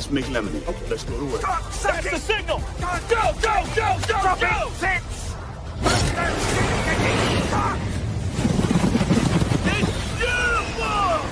let's make lemonade. Okay. Let's go to work. That's the signal. Go, go, go, go, go. Six. It's beautiful.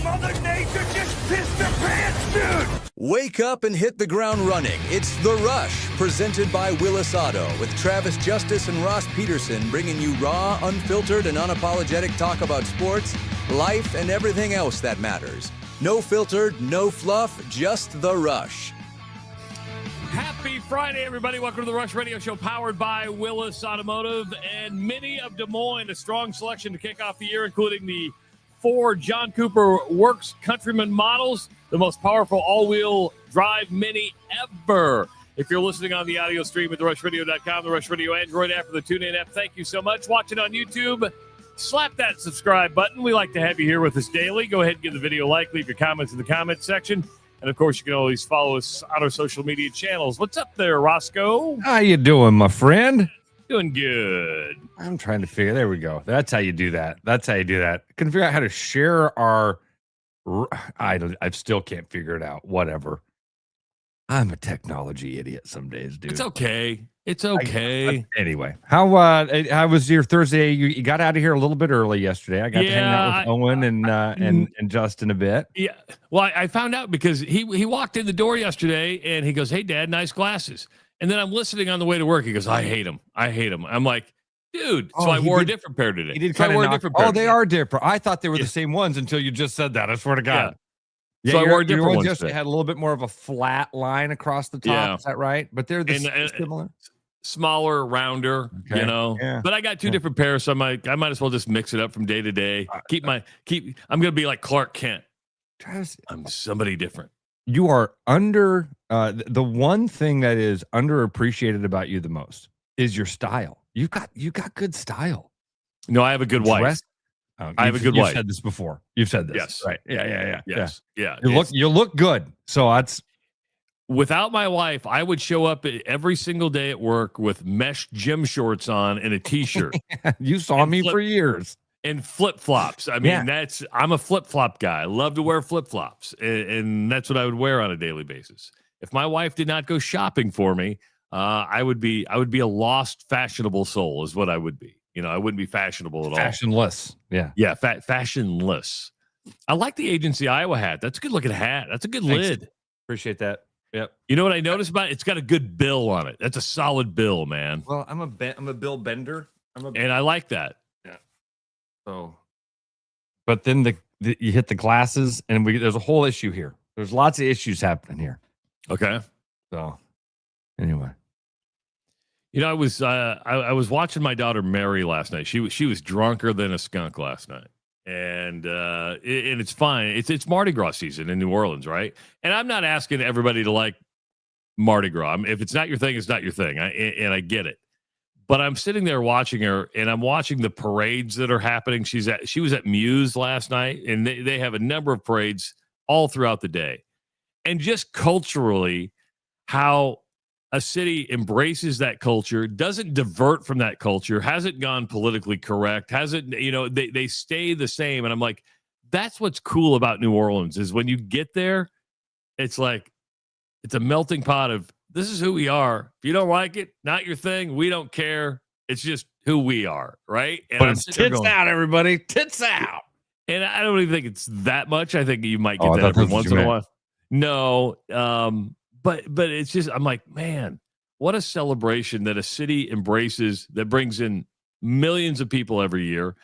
Mother Nature just pissed her pants, dude. Wake up and hit the ground running. It's The Rush, presented by Willis Auto, with Travis Justice and Ross Peterson bringing you raw, unfiltered, and unapologetic talk about sports, life, and everything else that matters. No filtered, no fluff, just The Rush. Happy Friday, everybody. Welcome to The Rush Radio Show, powered by Willis Automotive and Mini of Des Moines. A strong selection to kick off the year, including the 4 John Cooper Works Countryman models, the most powerful all-wheel drive Mini ever. If you're listening on the audio stream at TheRushRadio.com, the Rush Radio Android app, or the TuneIn app, thank you so much. Watching on YouTube, slap that subscribe button. We like to have you here with us daily. Go ahead and give the video a like. Leave your comments in the comments section. And, of course, you can always follow us on our social media channels. What's up there, Roscoe? How you doing, my friend? Doing good. I'm trying to figure. There we go. That's how you do that. Couldn't figure out how to share our. I still can't figure it out. Whatever. I'm a technology idiot some days, dude. It's okay. It's okay. Anyway, how was your Thursday? You got out of here a little bit early yesterday. I got to hang out with Owen and Justin a bit. Yeah. Well, I found out because he walked in the door yesterday and he goes, "Hey, Dad, nice glasses." And then I'm listening on the way to work. He goes, I hate them. I'm like, dude. So I wore a different pair today. He did so I wore a different pair. Oh, they are different. I thought they were the same ones until you just said that. I swear to God. Yeah. So I wore a different one. They had a little bit more of a flat line across the top. Yeah. Is that right? But they're similar. Smaller, rounder, okay. Yeah. But I got 2 different pairs, so I might as well just mix it up from day to day. I'm gonna be like Clark Kent. I'm somebody different. You are under the one thing that is underappreciated about you the most is your style. You got good style. No, I have a good wife. I have a good wife. You've said this before. You've said this. Yes. Right. Yeah. Yes. Yeah. You look good. So that's. Without my wife, I would show up every single day at work with mesh gym shorts on and a t-shirt. You saw me for years. And flip-flops. I mean, I'm a flip-flop guy. I love to wear flip-flops, and that's what I would wear on a daily basis. If my wife did not go shopping for me, I would be a lost fashionable soul is what I would be. I wouldn't be fashionable at all. Fashionless. Yeah. Yeah, fashionless. I like the Agency Iowa hat. That's a good-looking hat. That's a good lid. Appreciate that. Yep. You know what I noticed about it? It's got a good bill on it. That's a solid bill, man. Well, I'm a bill bender. And I like that. So, but then you hit the glasses, and there's a whole issue here. There's lots of issues happening here. Okay. So, anyway, I was watching my daughter Mary last night. She was drunker than a skunk last night, and it's fine. It's Mardi Gras season in New Orleans, right? And I'm not asking everybody to like Mardi Gras. If it's not your thing, it's not your thing. I get it. But I'm sitting there watching her, and I'm watching the parades that are happening. She was at Muse last night, and they have a number of parades all throughout the day. And just culturally, how a city embraces that culture, doesn't divert from that culture, hasn't gone politically correct, they stay the same. And I'm like, that's what's cool about New Orleans is when you get there, it's like, it's a melting pot of, this is who we are. If you don't like it, not your thing. We don't care. It's just who we are, right? And but it's tits out, everybody. Tits out. And I don't even think it's that much. I think you might get that every once in a while. No, but it's just, I'm like, man, what a celebration that a city embraces that brings in millions of people every year.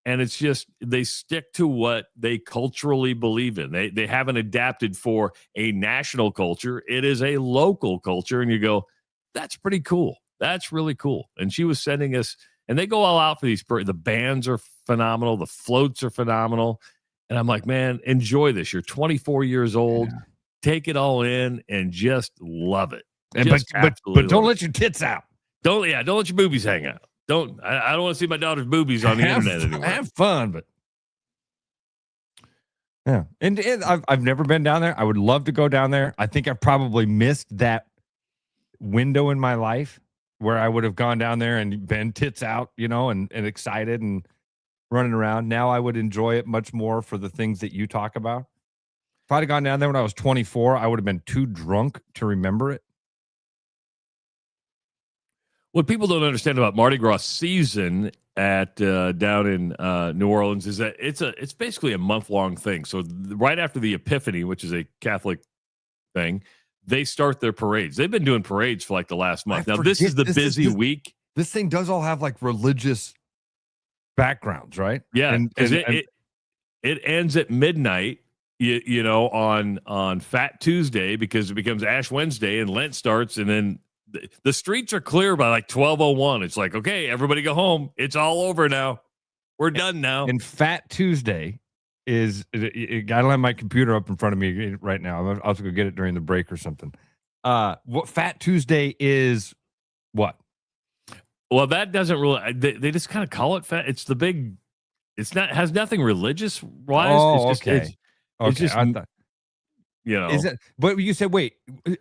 And it's just, they stick to what they culturally believe in. They haven't adapted for a national culture. It is a local culture. And you go, that's pretty cool. That's really cool. And she was sending us, and they go all out for these. The bands are phenomenal. The floats are phenomenal. And I'm like, man, enjoy this. You're 24 years old. Yeah. Take it all in and just love it. And but don't let your tits out. Don't let your boobies hang out. I don't want to see my daughter's boobies on the internet anymore. Have fun, but yeah. And I've never been down there. I would love to go down there. I think I've probably missed that window in my life where I would have gone down there and been tits out, and excited and running around. Now I would enjoy it much more for the things that you talk about. If I'd have gone down there when I was 24, I would have been too drunk to remember it. What people don't understand about Mardi Gras season at down in New Orleans is that it's basically a month-long thing. So right after the Epiphany, which is a Catholic thing, they start their parades. They've been doing parades for like the last month. Now this is the busy week. This thing does all have like religious backgrounds, right? Yeah, because it ends at midnight. You know, on Fat Tuesday, because it becomes Ash Wednesday and Lent starts, and then the streets are clear by like 12:01. It's like, okay, everybody go home. It's all over now. We're done now. And Fat Tuesday is, I don't have my computer up in front of me right now. I'll have to go get it during the break or something. What Fat Tuesday is what? Well, that doesn't really, they just kind of call it fat. It's the big, it's not, has nothing religious wise. Oh, it's just, okay. It's just, I thought, you know, is it, but you said, wait,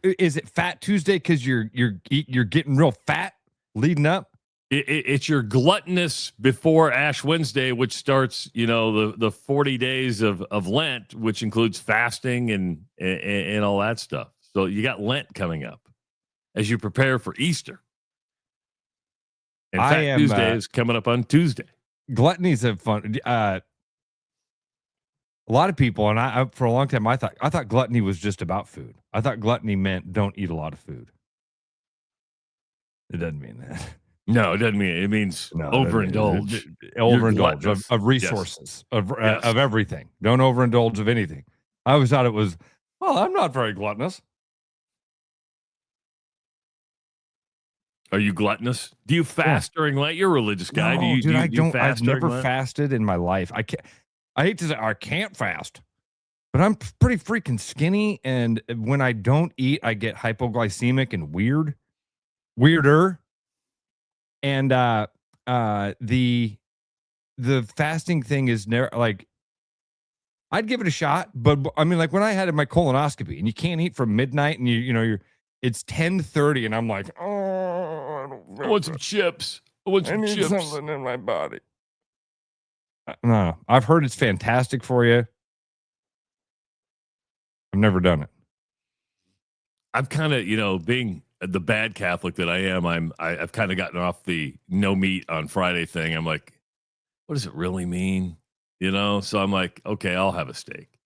is it Fat Tuesday because you're getting real fat leading up? It's your gluttonous before Ash Wednesday, which starts, you know, the 40 days of Lent, which includes fasting and all that stuff. So you got Lent coming up as you prepare for Easter. And Fat Tuesday is coming up on Tuesday. Gluttony's a fun. A lot of people, and I for a long time, I thought gluttony was just about food. I thought gluttony meant don't eat a lot of food. It doesn't mean that. No, it doesn't mean it. It means overindulge. Overindulge of resources, yes. Of everything. Don't overindulge of anything. I always thought it was, well, I'm not very gluttonous. Are you gluttonous? Do you fast during Lent? You're a religious guy. No, dude, I don't. Fast I've never fasted in my life. I hate to say I can't fast, but I'm pretty freaking skinny. And when I don't eat, I get hypoglycemic and weirder. And the fasting thing is never like, I'd give it a shot, but I mean, like when I had my colonoscopy and you can't eat from midnight and it's 10:30 and I'm like, oh, I want some chips. I need something in my body. No, I've heard it's fantastic for you. I've never done it. I've kind of, being the bad Catholic that I am, I've kind of gotten off the no meat on Friday thing. I'm like, what does it really mean? So I'm like, okay, I'll have a steak.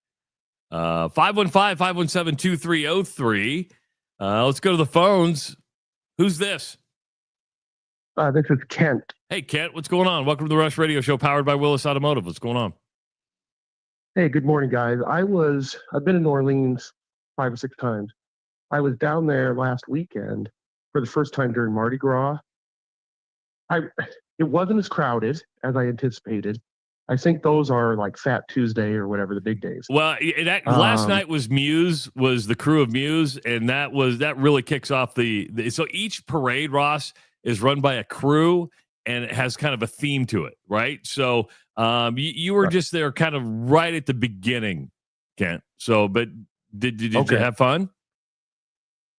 515-517-2303. Let's go to the phones. Who's this? This is Kent. Hey, Kent, what's going on? Welcome to the Rush Radio Show powered by Willis Automotive. What's going on? Hey, good morning, guys. I've been in New Orleans 5 or 6 times. I was down there last weekend for the first time during Mardi Gras. It wasn't as crowded as I anticipated. I think those are like Fat Tuesday or whatever the big days. Well, last night was Muse, was the crew of Muse, and that really kicks off so each parade, Ross, is run by a crew, and it has kind of a theme to it, right? So you were just there kind of right at the beginning, Kent. So, but did you have fun?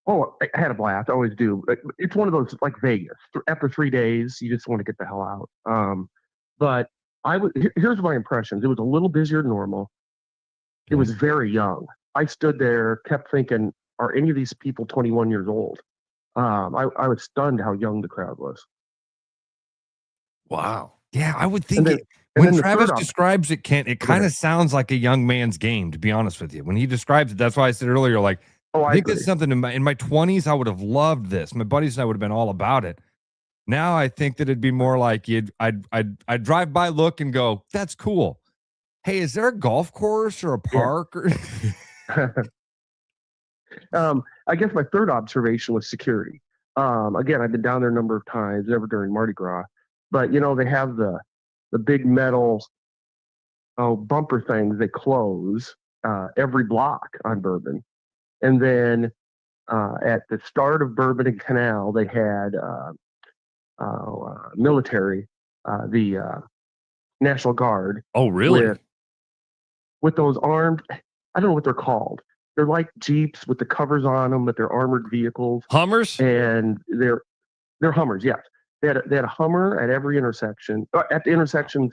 Oh, I had a blast. I always do. It's one of those like Vegas. After 3 days, you just want to get the hell out. But here's my impressions. It was a little busier than normal. It was very young. I stood there, kept thinking, are any of these people 21 years old? I was stunned how young the crowd was. Wow. Yeah, I would think when Travis describes it, Kent, it kind of sounds like a young man's game, to be honest with you. When he describes it, that's why I said earlier, like, I think it's something in my 20s, I would have loved this. My buddies and I would have been all about it. Now I think that it'd be more like I'd drive by, look, and go, that's cool. Hey, is there a golf course or a park? Yeah. I guess my third observation was security. Again, I've been down there a number of times, never during Mardi Gras, but they have the big metal bumper things that close every block on Bourbon. And then at the start of Bourbon and Canal, they had military, the National Guard. Oh, really? With those armed, I don't know what they're called. They're like Jeeps with the covers on them, but they're armored vehicles. Hummers? And they're Hummers, yes. They had a Hummer at every intersection. At the intersections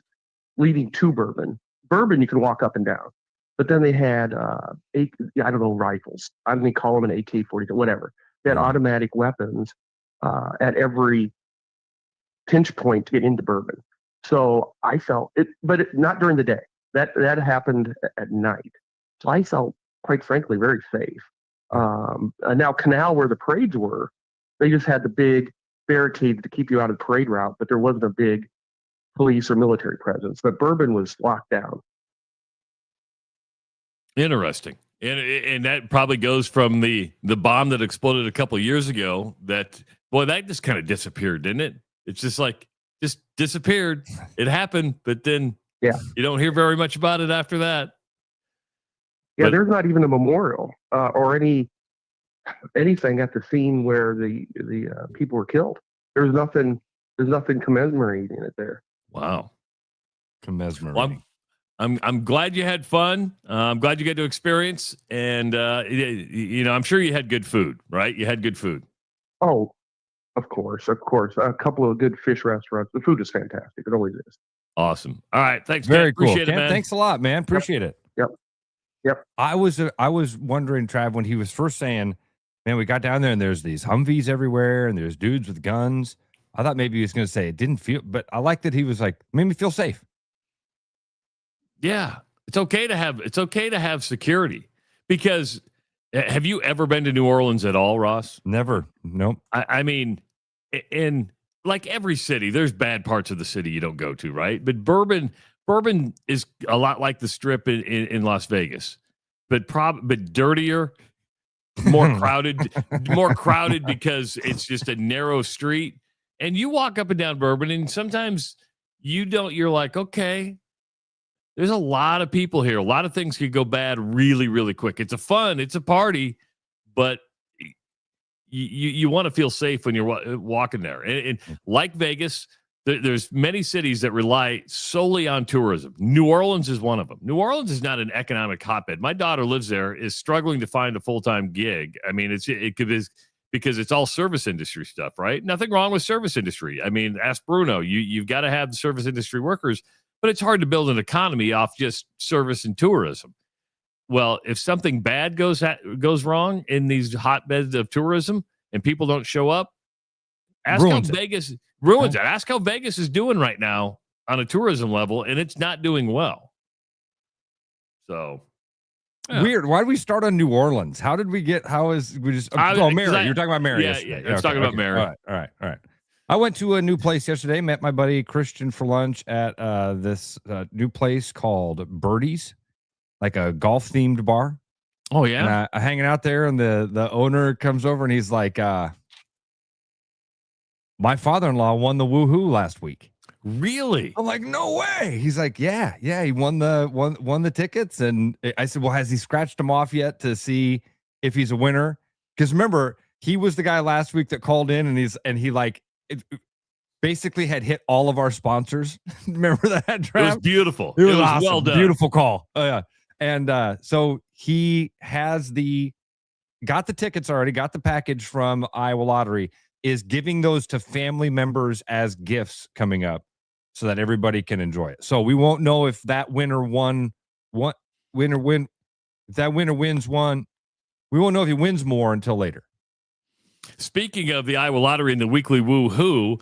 leading to Bourbon. Bourbon, you can walk up and down. But then they had, I don't know, rifles. I mean, call them an AK-40, whatever. They had automatic weapons at every pinch point to get into Bourbon. So I felt it, but not during the day. That happened at night. So I felt, quite frankly, very safe. Now, Canal, where the parades were, they just had the big barricades to keep you out of the parade route, but there wasn't a big police or military presence. But Bourbon was locked down. Interesting. And that probably goes from the bomb that exploded a couple of years ago. That just kind of disappeared, didn't it? It's just disappeared. It happened, but then you don't hear very much about it after that. Yeah, there's not even a memorial or anything at the scene where the people were killed. There's nothing commemorating it there. Wow, commemorating. Well, I'm glad you had fun. I'm glad you got to experience, and I'm sure you had good food, right? You had good food. Oh, of course. A couple of good fish restaurants. The food is fantastic. It always is. Awesome. All right, thanks. Very Ken. cool. Appreciate it, Ken, man. thanks a lot, man. Appreciate it. Yep. I was wondering, Trav, when he was first saying, "Man, we got down there and there's these Humvees everywhere and there's dudes with guns." I thought maybe he was going to say it didn't feel, but I like that he was like, made me feel safe. Yeah, it's okay to have security, because have you ever been to New Orleans at all, Ross? Never. Nope. I mean, in like every city, there's bad parts of the city you don't go to, right? But Bourbon is a lot like the Strip in Las Vegas, but dirtier, more crowded because it's just a narrow street. And you walk up and down Bourbon, and sometimes you're like, okay, there's a lot of people here. A lot of things could go bad really, really quick. It's a party, but you want to feel safe when you're walking there. And like Vegas, there's many cities that rely solely on tourism. New Orleans is one of them. New Orleans is not an economic hotbed. My daughter lives there, is struggling to find a full-time gig. I mean, it could be because it's all service industry stuff, right? Nothing wrong with service industry. I mean, ask Bruno. You've got to have the service industry workers, but it's hard to build an economy off just service and tourism. Well, if something bad goes wrong in these hotbeds of tourism and people don't show up, Vegas ruins it. Ask how Vegas is doing right now on a tourism level, and it's not doing well. So weird. Why did we start on New Orleans? How did we get? Mary. You're talking about Mary. Yeah. I was talking about Mary. All right. I went to a new place yesterday. Met my buddy Christian for lunch at this new place called Birdie's, like a golf themed bar. Oh yeah. And I'm hanging out there, and the owner comes over and he's like, "My father-in-law won the woohoo last week." Really? I'm like, "No way." He's like, yeah, he won the tickets. And I said, "Well, has he scratched them off yet to see if he's a winner?" Because remember, he was the guy last week that called in, and he basically had hit all of our sponsors. Remember that, Trav? It was beautiful. It was awesome. Well done. Beautiful call. Oh yeah. And so he has got the tickets already, got the package from Iowa Lottery, is giving those to family members as gifts coming up so that everybody can enjoy it. So we won't know if that winner if that winner wins one. We won't know if he wins more until later. Speaking of the Iowa Lottery and the weekly woohoo,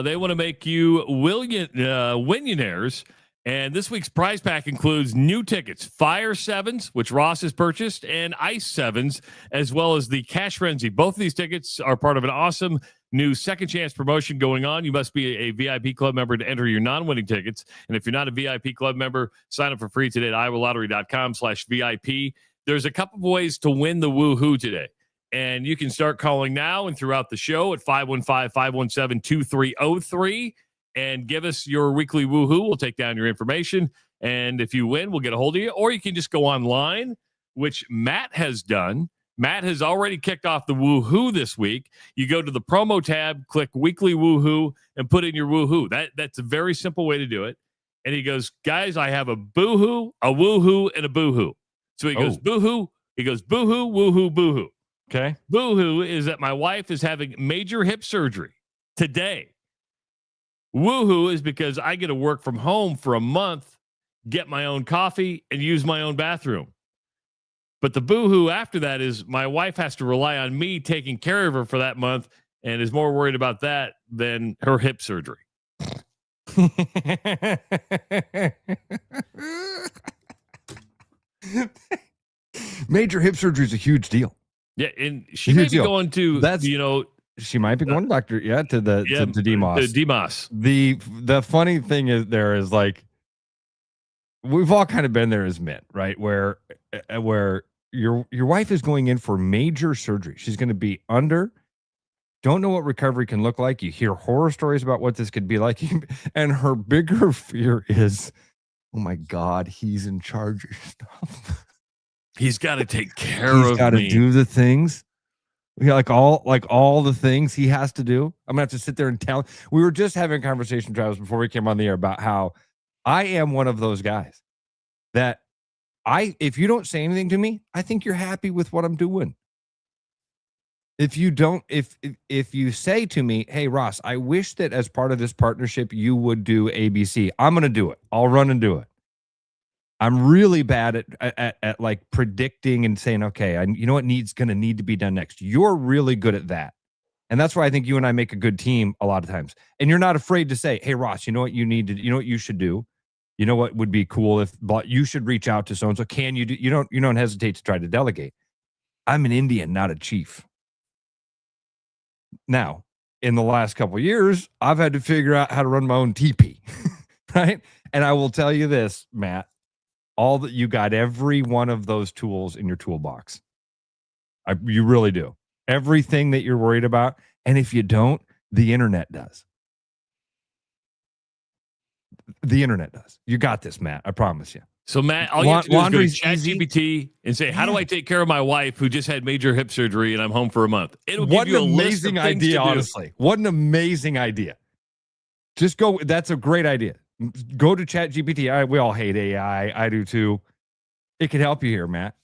they want to make you Willionaires. And this week's prize pack includes new tickets, Fire 7s, which Ross has purchased, and Ice 7s, as well as the Cash Frenzy. Both of these tickets are part of an awesome new second chance promotion going on. You must be a VIP club member to enter your non-winning tickets. And if you're not a VIP club member, sign up for free today at iowalottery.com/VIP. There's a couple of ways to win the woohoo today. And you can start calling now and throughout the show at 515-517-2303. And give us your weekly woohoo. We'll take down your information. And if you win, we'll get a hold of you. Or you can just go online, which Matt has done. Matt has already kicked off the woohoo this week. You go to the promo tab, click weekly woohoo, and put in your woohoo. That's a very simple way to do it. And he goes, guys, I have a boohoo, a woohoo, and a boohoo. So he goes, boohoo. He goes, boohoo, woohoo, boohoo. Okay. Boohoo is that my wife is having major hip surgery today. Woohoo is because I get to work from home for a month, get my own coffee, and use my own bathroom. But the boohoo after that is my wife has to rely on me taking care of her for that month and is more worried about that than her hip surgery. Major hip surgery is a huge deal. Yeah, and she may be going to she might be going to doctor to DMOS. To DMOS. The funny thing is like we've all kind of been there as men, right? Where your wife is going in for major surgery. She's going to be don't know what recovery can look like. You hear horror stories about what this could be like. And her bigger fear is, oh my God, he's in charge of stuff. He's got to take care of me. He's got to do the things. Yeah, like all the things he has to do. I'm gonna have to sit there and tell. We were just having a conversation, Travis, before we came on the air about how I am one of those guys that if you don't say anything to me, I think you're happy with what I'm doing. If you don't, if you say to me, hey Ross, I wish that as part of this partnership you would do ABC, I'm gonna do it. I'll run and do it. I'm really bad at like predicting and saying, okay, you know what gonna need to be done next. You're really good at that. And that's why I think you and I make a good team a lot of times. And you're not afraid to say, hey Ross, you know what you know what you should do? You know what would be cool if you should reach out to so-and-so. Can you do, you don't hesitate to try to delegate. I'm an Indian, not a chief. Now, in the last couple of years, I've had to figure out how to run my own TP, right? And I will tell you this, Matt, you got every one of those tools in your toolbox. You really do. Everything that you're worried about. And if you don't, the internet does. The internet does. You got this, Matt. I promise you. So, Matt, all you have to do is go to ChatGPT and say, how do I take care of my wife who just had major hip surgery and I'm home for a month? It'll give you a list of things to do. Honestly. What an amazing idea. Just go. That's a great idea. Go to ChatGPT. We all hate AI. I do too. It could help you here, Matt.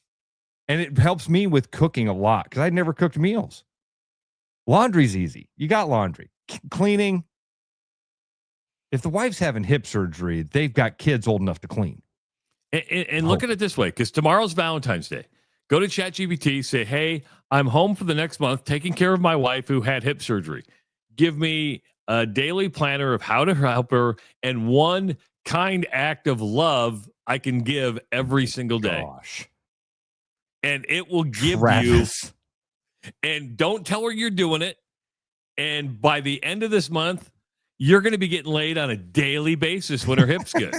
And it helps me with cooking a lot because I'd never cooked meals. Laundry's easy. You got laundry. Cleaning. If the wife's having hip surgery, they've got kids old enough to clean. And look at it this way, because tomorrow's Valentine's Day. Go to ChatGPT, say, hey, I'm home for the next month taking care of my wife who had hip surgery. Give me a daily planner of how to help her and one kind act of love I can give every single day. Gosh. And it will give you, and don't tell her you're doing it. And by the end of this month, you're going to be getting laid on a daily basis when her hip's good.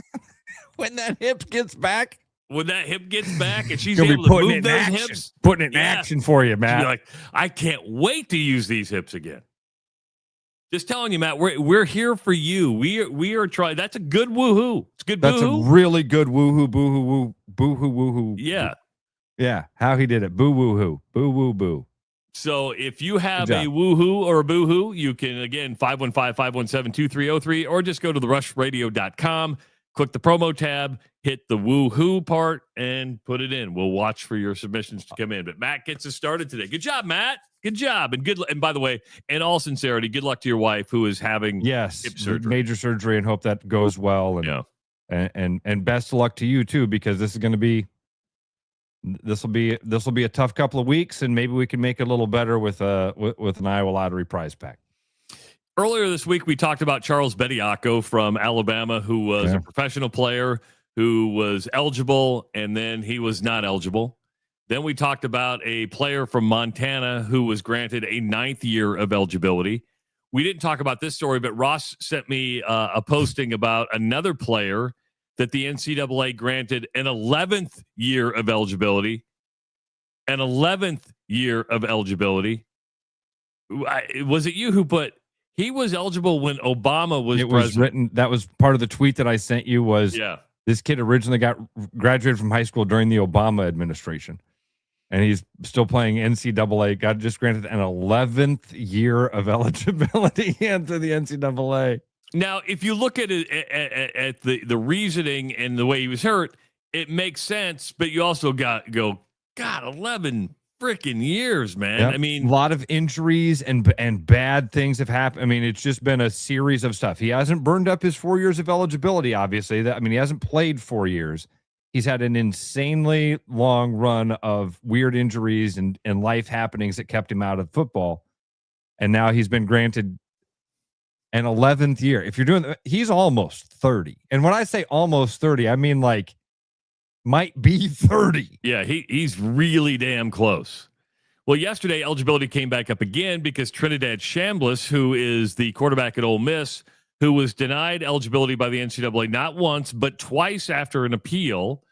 When that hip gets back. When that hip gets back and she's able to move those hips. Putting it in action for you, Matt. Like, I can't wait to use these hips again. Just telling you, Matt, we're here for you. We are trying. That's a good woohoo. It's good boohoo. That's a really good woohoo, boohoo, woo, boohoo, woohoo. Yeah. Yeah. How he did it. Boo, woohoo. Boo, woo, boo. So if you have a woohoo or a boohoo, you can, again, 515-517-2303, or just go to therushradio.com, click the promo tab, hit the woohoo part, and put it in. We'll watch for your submissions to come in. But Matt gets us started today. Good job, Matt. Good job. And by the way, in all sincerity, good luck to your wife who is having hip surgery. Major surgery, and hope that goes well. And and best of luck to you too, because this will be a tough couple of weeks, and maybe we can make it a little better with an Iowa Lottery prize pack. Earlier this week, we talked about Charles Bediako from Alabama, who was a professional player who was eligible, and then he was not eligible. Then we talked about a player from Montana who was granted a 9th year of eligibility. We didn't talk about this story, but Ross sent me a posting about another player that the NCAA granted an 11th year of eligibility. An 11th year of eligibility. Was it you who put he was eligible when Obama was president? Was written. That was part of the tweet that I sent you. Was this kid originally graduated from high school during the Obama administration, and he's still playing NCAA. Got just granted an 11th year of eligibility into the NCAA. Now, if you look at it at the reasoning and the way he was hurt, it makes sense. But you also got 11 freaking years, man. Yep. I mean, a lot of injuries and bad things have happened. I mean, it's just been a series of stuff. He hasn't burned up his 4 years of eligibility, obviously. He hasn't played 4 years. He's had an insanely long run of weird injuries and life happenings that kept him out of football. And now he's been granted an 11th year. If you're doing, he's almost 30. And when I say almost 30, I mean like might be 30. Yeah, he's really damn close. Well, yesterday, eligibility came back up again because Trinidad Chambliss, who is the quarterback at Ole Miss, who was denied eligibility by the NCAA not once, but twice after an appeal,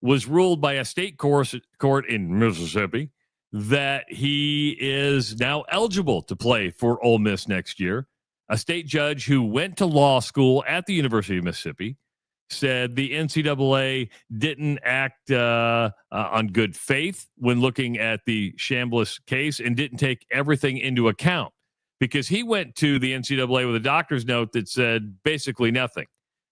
was ruled by a state court in Mississippi that he is now eligible to play for Ole Miss next year. A state judge who went to law school at the University of Mississippi said the NCAA didn't act on good faith when looking at the Chambliss case and didn't take everything into account, because he went to the NCAA with a doctor's note that said basically nothing.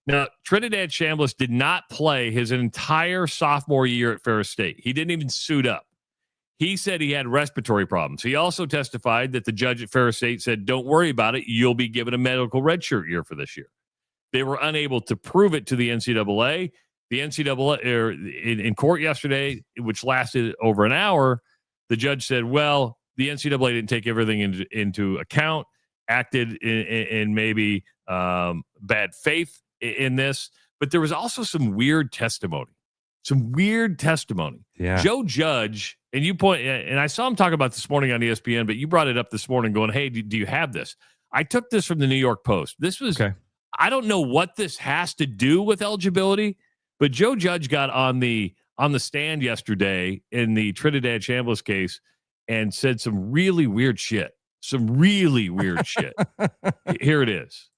Now, Trinidad Chambliss did not play his entire sophomore year at Ferris State. He didn't even suit up. He said he had respiratory problems. He also testified that the judge at Ferris State said, don't worry about it. You'll be given a medical redshirt year for this year. They were unable to prove it to the NCAA. The NCAA in court yesterday, which lasted over an hour, the judge said, well, the NCAA didn't take everything into account, acted in maybe bad faith in this. But there was also some weird testimony. Yeah. Joe Judge, and you point, and I saw him talk about this morning on ESPN, but you brought it up this morning going, hey, do you have this? I took this from the New York Post. This was, okay. I don't know what this has to do with eligibility, but Joe Judge got on the stand yesterday in the Trinidad Chambliss case and said some really weird shit. Here it is.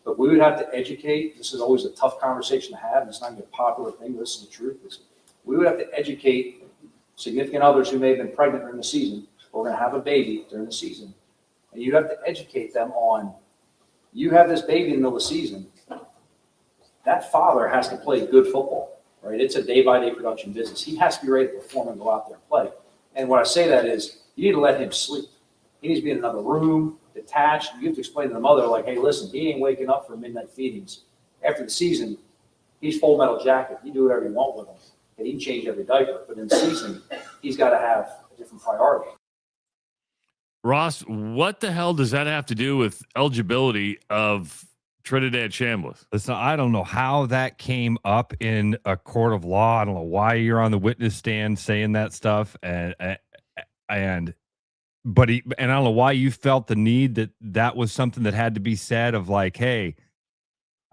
But we would have to educate. This is always a tough conversation to have. And it's not a popular thing. This is the truth. We would have to educate significant others who may have been pregnant during the season or going to have a baby during the season. And you'd have to educate them on, you have this baby in the middle of the season. That father has to play good football, right? It's a day-by-day production business. He has to be ready to perform and go out there and play. And when I say that is, you need to let him sleep. He needs to be in another room, detached. You have to explain to the mother, like, hey, listen, he ain't waking up for midnight feedings. After the season, he's full metal jacket. You do whatever you want with him. And he can change every diaper. But in the season, he's got to have a different priority. Ross, what the hell does that have to do with eligibility of Trinidad Chambliss? Listen, I don't know how that came up in a court of law. I don't know why you're on the witness stand saying that stuff. But I don't know why you felt the need that was something that had to be said of like, hey,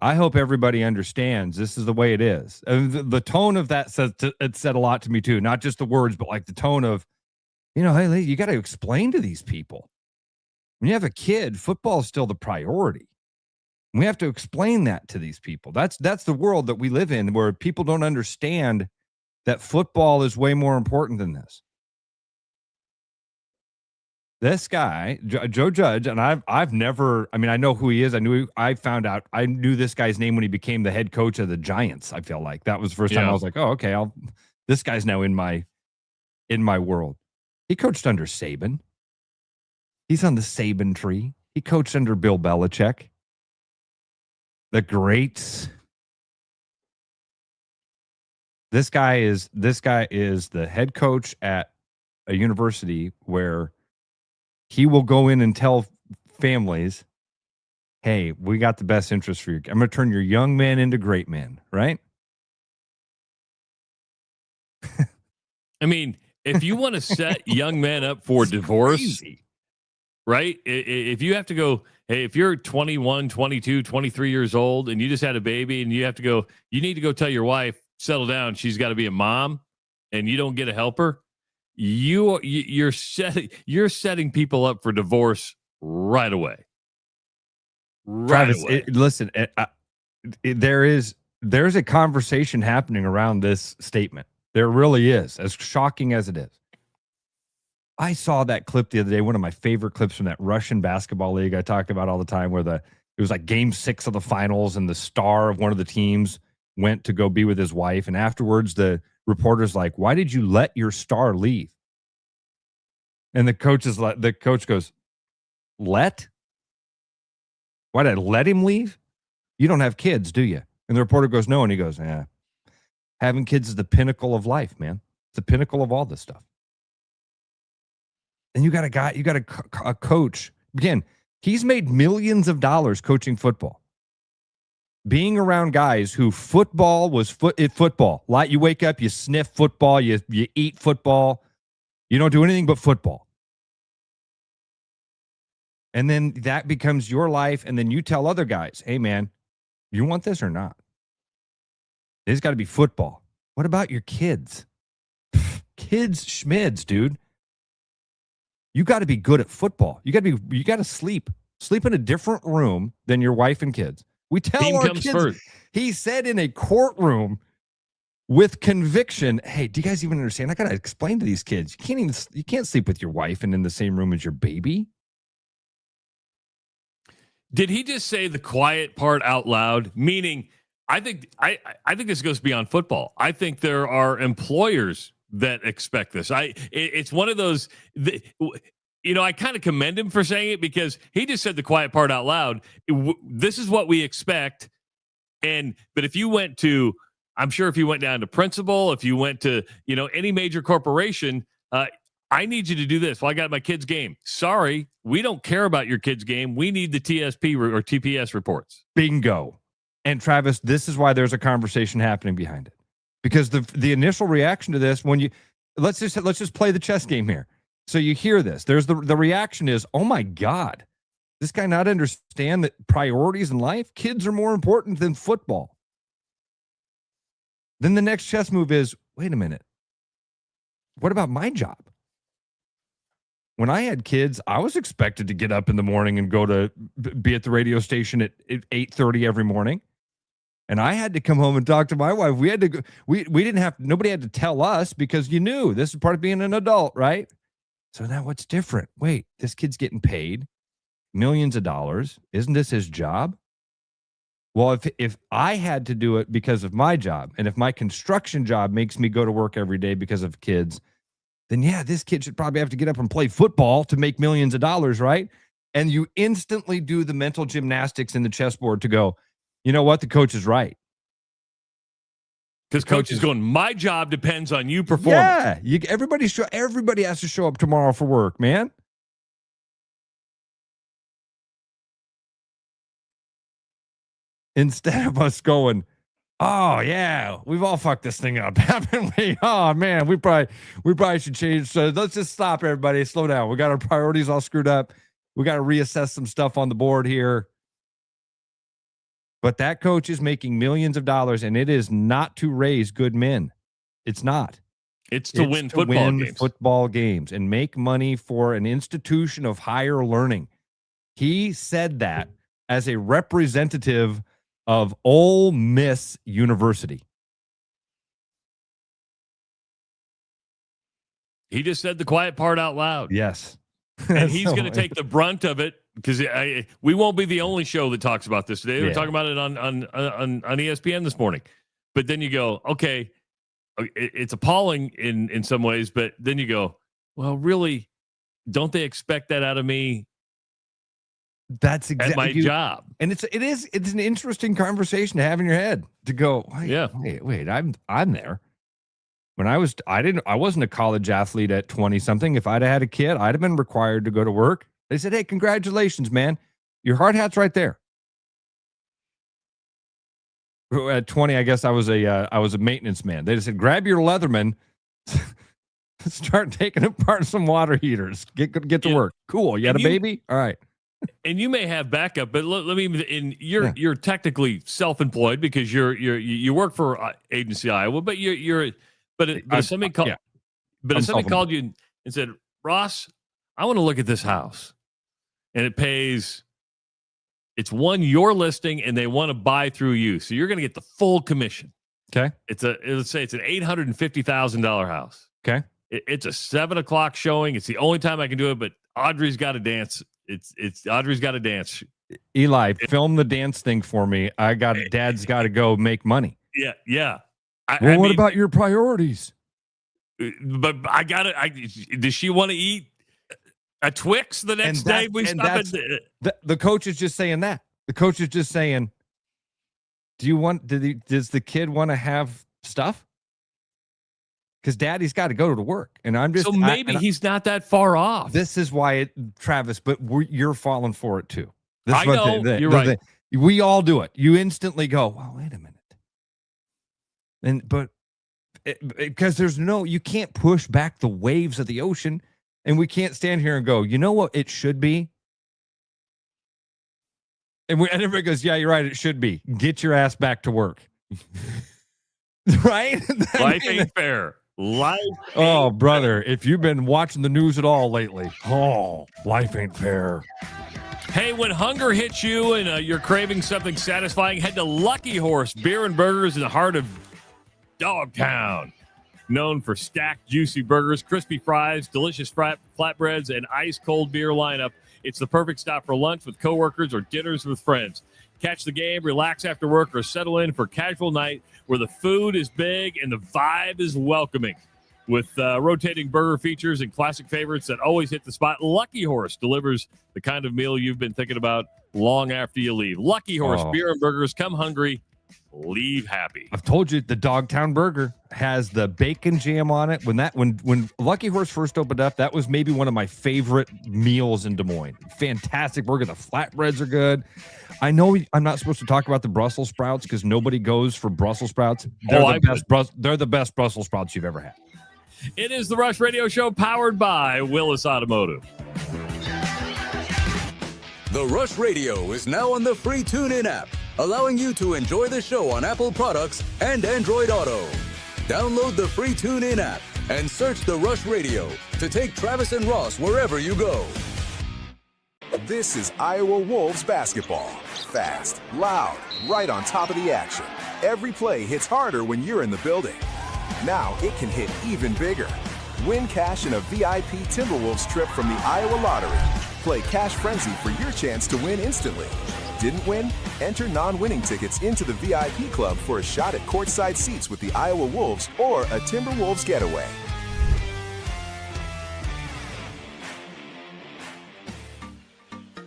I hope everybody understands this is the way it is. The tone of that it said a lot to me too, not just the words, but like the tone of, hey, you got to explain to these people. When you have a kid, football is still the priority. We have to explain that to these people. That's the world that we live in, where people don't understand that football is way more important than this. This guy, Joe Judge, and I've never, I know who he is. I knew this guy's name when he became the head coach of the Giants. I feel like that was the first time I was like, oh, okay, this guy's now in my world. He coached under Saban. He's on the Saban tree. He coached under Bill Belichick. The greats. This guy is the head coach at a university where he will go in and tell families, hey, we got the best interest for you. I'm going to turn your young men into great men, right? If you want to set young men up for divorce, crazy. Right? If you have to go, hey, if you're 21, 22, 23 years old and you just had a baby and you have to go, you need to go tell your wife, settle down. She's got to be a mom and you don't get a helper. You're setting people up for divorce right away. Travis, listen, there's a conversation happening around this statement. There really is, as shocking as it is. I saw that clip the other day, one of my favorite clips from that Russian basketball league I talk about all the time, where it was like game 6 of the finals and the star of one of the teams went to go be with his wife. And afterwards, the reporter's like, why did you let your star leave? And the coach goes, let? Why did I let him leave? You don't have kids, do you? And the reporter goes, no. And he goes, yeah. Having kids is the pinnacle of life, man. It's the pinnacle of all this stuff. And you got a coach. Again, he's made millions of dollars coaching football. Being around guys who football was football. Like you wake up, you sniff football, you eat football. You don't do anything but football. And then that becomes your life. And then you tell other guys, hey, man, you want this or not? It's got to be football. What about your kids? Kids schmids, dude. You got to be good at football. You got to sleep in a different room than your wife and kids. We tell Team our comes kids, first. He said in a courtroom with conviction, hey, do you guys even understand? I got to explain to these kids. You can't sleep with your wife and in the same room as your baby. Did he just say the quiet part out loud? Meaning, I think this goes beyond football. I think there are employers that expect this. It's one of those. I kind of commend him for saying it because he just said the quiet part out loud. This is what we expect. But if you went to, I'm sure if you went down to principal, if you went to any major corporation, I need you to do this. Well, I got my kid's game. Sorry, we don't care about your kid's game. We need the TSP or TPS reports. Bingo. And Travis, this is why there's a conversation happening behind it. Because the initial reaction to this, when let's just play the chess game here. So you hear this. There's the reaction is, oh my God, this guy not understand that priorities in life, kids are more important than football. Then the next chess move is, wait a minute. What about my job? When I had kids, I was expected to get up in the morning and go to be at the radio station at 8:30 every morning. And I had to come home and talk to my wife. We had to go, nobody had to tell us because you knew this is part of being an adult, right? So now what's different? Wait, this kid's getting paid millions of dollars. Isn't this his job? Well, if I had to do it because of my job, and if my construction job makes me go to work every day because of kids, then yeah, this kid should probably have to get up and play football to make millions of dollars, right? And you instantly do the mental gymnastics in the chessboard to go, you know what? The coach is right. Because coach is going, my job depends on you performing. Yeah, everybody has to show up tomorrow for work, man. Instead of us going, oh yeah, we've all fucked this thing up, haven't we? Oh man, we probably should change. So let's just stop, everybody. Slow down. We got our priorities all screwed up. We got to reassess some stuff on the board here. But that coach is making millions of dollars, and it is not to raise good men. It's not. It's to win football games and make money for an institution of higher learning. He said that as a representative of Ole Miss University. He just said the quiet part out loud. Yes. And he's going to take the brunt of it because we won't be the only show that talks about this today. Yeah. We're talking about it on ESPN this morning. But then you go, okay, it's appalling in some ways, but then you go, well, really, don't they expect that out of me? That's exactly at my job. And it's an interesting conversation to have in your head to go, wait, I'm there. When I wasn't a college athlete at 20 something. If I'd have had a kid, I'd have been required to go to work. They said, hey, congratulations, man. Your hard hat's right there. At 20, I guess I was a maintenance man. They just said, grab your Leatherman, start taking apart some water heaters, get to work. Cool. You had a baby? All right. And you may have backup, but let me. You're technically self-employed because you work for Agency Iowa, but if somebody called you and said, Ross, I want to look at this house, and it pays. It's your listing, and they want to buy through you, so you're going to get the full commission. Okay. Let's say it's an $850,000 house. Okay. It's a 7:00 showing. It's the only time I can do it, but Audrey's got to dance. It's Audrey's got to dance. Eli, film the dance thing for me. Dad's got to go make money. Yeah. What about your priorities? But does she want to eat A Twix the next day we stop at the coach is just saying that. The coach is just saying, does the kid want to have stuff? Because daddy's got to go to work. And I'm just. So maybe he's not that far off. This is why Travis, but you're falling for it too. I know. You're right. We all do it. You instantly go, well, wait a minute. Because you can't push back the waves of the ocean. And we can't stand here and go, you know what it should be? And everybody goes, yeah, you're right. It should be. Get your ass back to work. Right? Life ain't fair. Oh, brother, if you've been watching the news at all lately, life ain't fair. Hey, when hunger hits you and you're craving something satisfying, head to Lucky Horse Beer and Burgers in the heart of Dogtown. Known for stacked, juicy burgers, crispy fries, delicious flatbreads, and ice-cold beer lineup, it's the perfect stop for lunch with coworkers or dinners with friends. Catch the game, relax after work, or settle in for a casual night where the food is big and the vibe is welcoming. With rotating burger features and classic favorites that always hit the spot, Lucky Horse delivers the kind of meal you've been thinking about long after you leave. Lucky Horse Beer and Burgers. Come hungry, leave happy. I've told you the Dogtown Burger has the bacon jam on it. When Lucky Horse first opened up, that was maybe one of my favorite meals in Des Moines. Fantastic burger. The flatbreads are good. I know I'm not supposed to talk about the Brussels sprouts because nobody goes for Brussels sprouts. They're the best Brussels sprouts you've ever had. It is the Rush Radio Show powered by Willis Automotive. The Rush Radio is now on the free TuneIn app, allowing you to enjoy the show on Apple products and Android Auto. Download the free TuneIn app and search The Rush Radio to take Travis and Ross wherever you go. This is Iowa Wolves basketball. Fast, loud, right on top of the action. Every play hits harder when you're in the building. Now it can hit even bigger. Win cash in a VIP Timberwolves trip from the Iowa Lottery. Play Cash Frenzy for your chance to win instantly. Didn't win? Enter non-winning tickets into the VIP club for a shot at courtside seats with the Iowa Wolves or a Timberwolves getaway.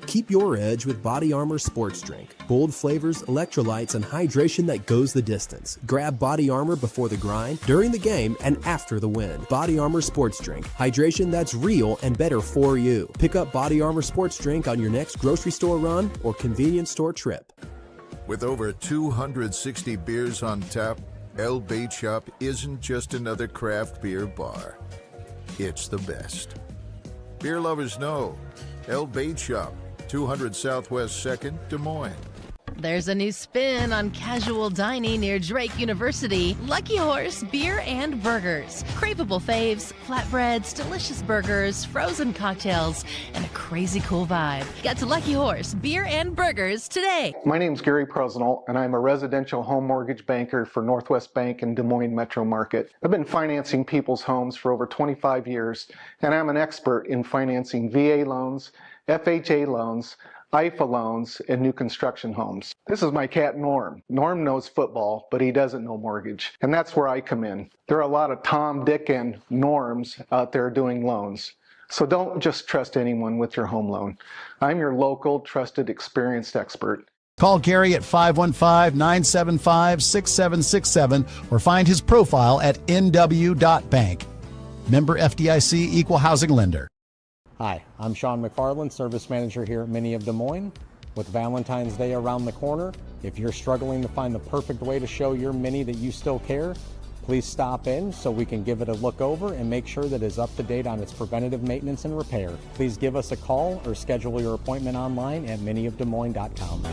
Keep your edge with Body Armor Sports Drink. Bold flavors, electrolytes, and hydration that goes the distance. Grab Body Armor before the grind, during the game, and after the win. Body Armor Sports Drink. Hydration that's real and better for you. Pick up Body Armor Sports Drink on your next grocery store run or convenience store trip. With over 260 beers on tap, El Bait Shop isn't just another craft beer bar. It's the best. Beer lovers know El Bait Shop, 200 Southwest 2nd, Des Moines. There's a new spin on casual dining near Drake University. Lucky Horse Beer and Burgers. Craveable faves, flatbreads, delicious burgers, frozen cocktails, and a crazy cool vibe. Get to Lucky Horse Beer and Burgers today. My name's Gary Presnell, and I'm a residential home mortgage banker for Northwest Bank in Des Moines Metro Market. I've been financing people's homes for over 25 years, and I'm an expert in financing VA loans, FHA loans, IFA loans, and new construction homes. This is my cat Norm. Norm knows football, but he doesn't know mortgage. And that's where I come in. There are a lot of Tom, Dick, and Norms out there doing loans. So don't just trust anyone with your home loan. I'm your local, trusted, experienced expert. Call Gary at 515-975-6767 or find his profile at nw.bank. Member FDIC, Equal Housing Lender. Hi, I'm Sean McFarland, Service Manager here at Mini of Des Moines. With Valentine's Day around the corner, if you're struggling to find the perfect way to show your Mini that you still care, please stop in so we can give it a look over and make sure that it's up to date on its preventative maintenance and repair. Please give us a call or schedule your appointment online at miniofdesmoines.com.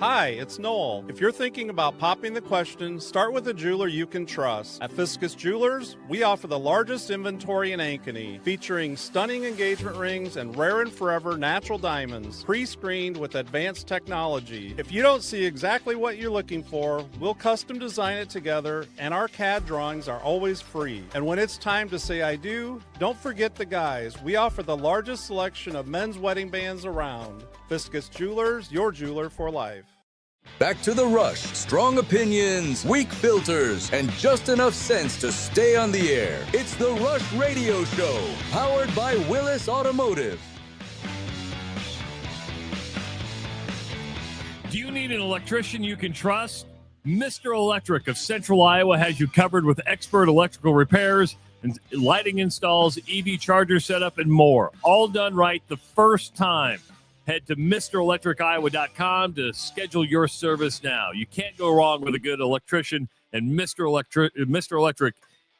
Hi, it's Noel. If you're thinking about popping the question, start with a jeweler you can trust. At Fiscus Jewelers, we offer the largest inventory in Ankeny, featuring stunning engagement rings and rare and forever natural diamonds, pre-screened with advanced technology. If you don't see exactly what you're looking for, we'll custom design it together, and our CAD drawings are always free. And when it's time to say I do, don't forget the guys. We offer the largest selection of men's wedding bands around. Fiscus Jewelers, your jeweler for life. Back to the Rush. Strong opinions, weak filters, and just enough sense to stay on the air. It's the Rush Radio Show, powered by Willis Automotive. Do you need an electrician you can trust? Mr. Electric of Central Iowa has you covered with expert electrical repairs and lighting installs, EV charger setup, and more. All done right the first time. Head to MrElectricIowa.com to schedule your service now. You can't go wrong with a good electrician, and Mr. Electric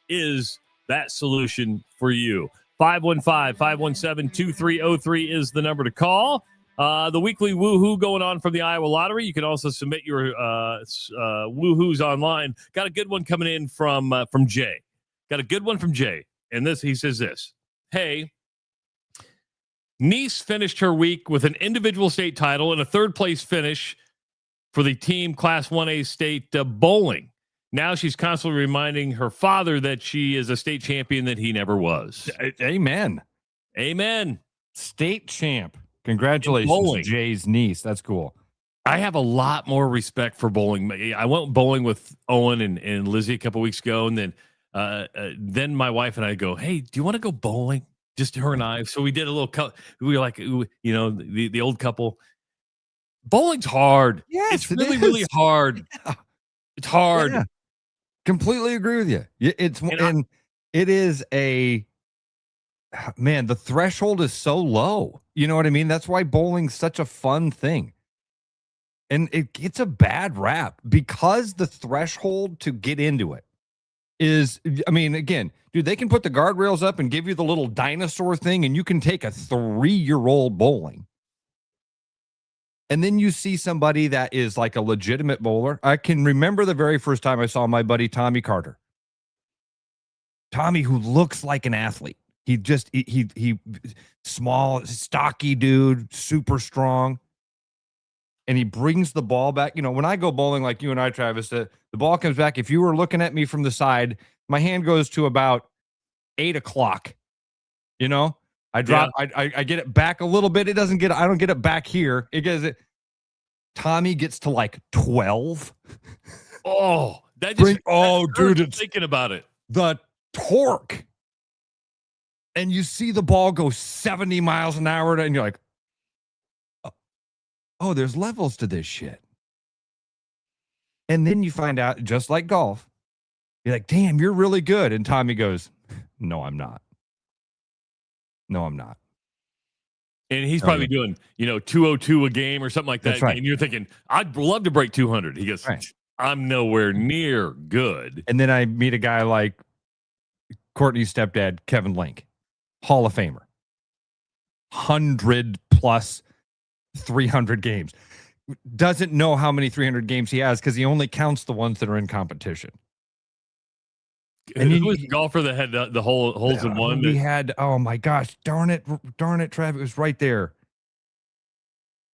is that solution for you. 515-517-2303 is the number to call. The weekly woohoo going on from the Iowa Lottery. You can also submit your woohoos online. Got a good one coming in from Jay. Got a good one from Jay. And he says this. Hey, niece finished her week with an individual state title and a third-place finish for the team Class 1A state bowling. Now she's constantly reminding her father that she is a state champion that he never was. Amen. Amen. State champ. Congratulations, Jay's niece. That's cool. I have a lot more respect for bowling. I went bowling with Owen and Lizzie a couple weeks ago, and then my wife and I go, hey, do you want to go bowling? Just her and I. So we did a little, we were like, the old couple. Bowling's hard. Yes, it's really, really hard. Yeah. It's hard. Yeah. Completely agree with you. And it is the threshold is so low. You know what I mean? That's why bowling's such a fun thing. And it gets a bad rap because the threshold to get into it is, again, dude, they can put the guardrails up and give you the little dinosaur thing, and you can take a 3-year-old bowling. And then you see somebody that is like a legitimate bowler. I can remember the very first time I saw my buddy Tommy Carter. Tommy, who looks like an athlete. He small, stocky dude, super strong. And he brings the ball back. When I go bowling like you and I, Travis, the ball comes back. If you were looking at me from the side, my hand goes to about 8 o'clock. I drop, yeah. I get it back a little bit. I don't get it back here. Tommy gets to like 12. Oh, dude, it's thinking about it. The torque. And you see the ball go 70 miles an hour, and you're like, oh, there's levels to this shit. And then you find out, just like golf, you're like, damn, you're really good. And Tommy goes, no, I'm not. No, I'm not. And he's probably doing, 202 a game or something like that. That's right. And you're thinking, I'd love to break 200. He goes, right. I'm nowhere near good. And then I meet a guy like Courtney's stepdad, Kevin Link, Hall of Famer, 100 plus 300 games. Doesn't know how many 300 games he has because he only counts the ones that are in competition. And who was the golfer that had the holes in one? We had, oh my gosh, darn it, Trav, it was right there.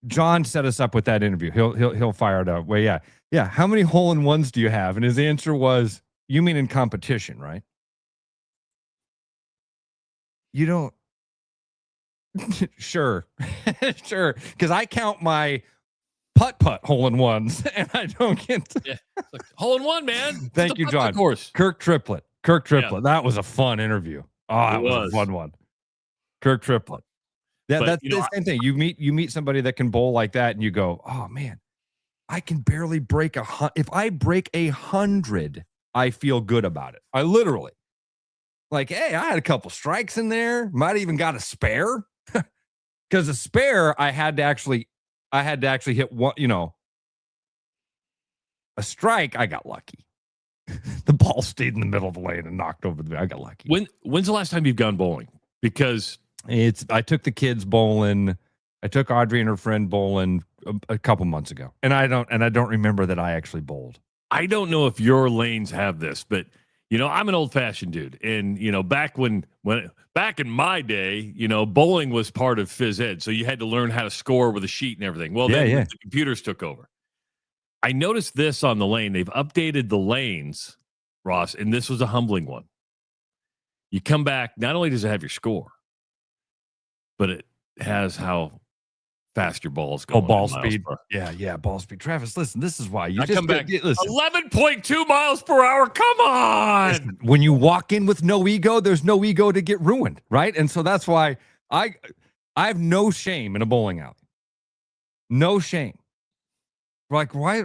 John set us up with that interview. He'll fire it up. Well, yeah. How many hole in ones do you have? And his answer was, you mean in competition, right? You don't. Sure. Because I count my putt hole in ones, and I don't get to... Yeah. Like, hole in one, man. Thank you, John. Kirk Triplett. Yeah. That was a fun interview. Oh, that was a fun one. Kirk Triplett. Yeah, that's the same thing. You meet somebody that can bowl like that, and you go, oh man, I can barely break if I break 100, I feel good about it. I literally, like, hey, I had a couple strikes in there. Might even got a spare. Because a spare, I had to actually hit one, a strike. I got lucky. The ball stayed in the middle of the lane and knocked over I got lucky. When's the last time you've gone bowling? Because I took the kids bowling. I took Audrey and her friend bowling a couple months ago, and I don't remember that I actually bowled. I don't know if your lanes have this, but I'm an old fashioned dude, and back in my day, bowling was part of phys ed, so you had to learn how to score with a sheet and everything. Well, then the computers took over. I noticed this on the lane. They've updated the lanes, Ross, and this was a humbling one. You come back, not only does it have your score, but it has how fast your ball's Oh, going. ball in miles speed. per hour. Yeah, ball speed. Travis, listen, this is why you I just come back. listen. 11.2 miles per hour. Come on. Listen, when you walk in with no ego, there's no ego to get ruined, right? And so that's why I have no shame in a bowling alley. No shame. Like, why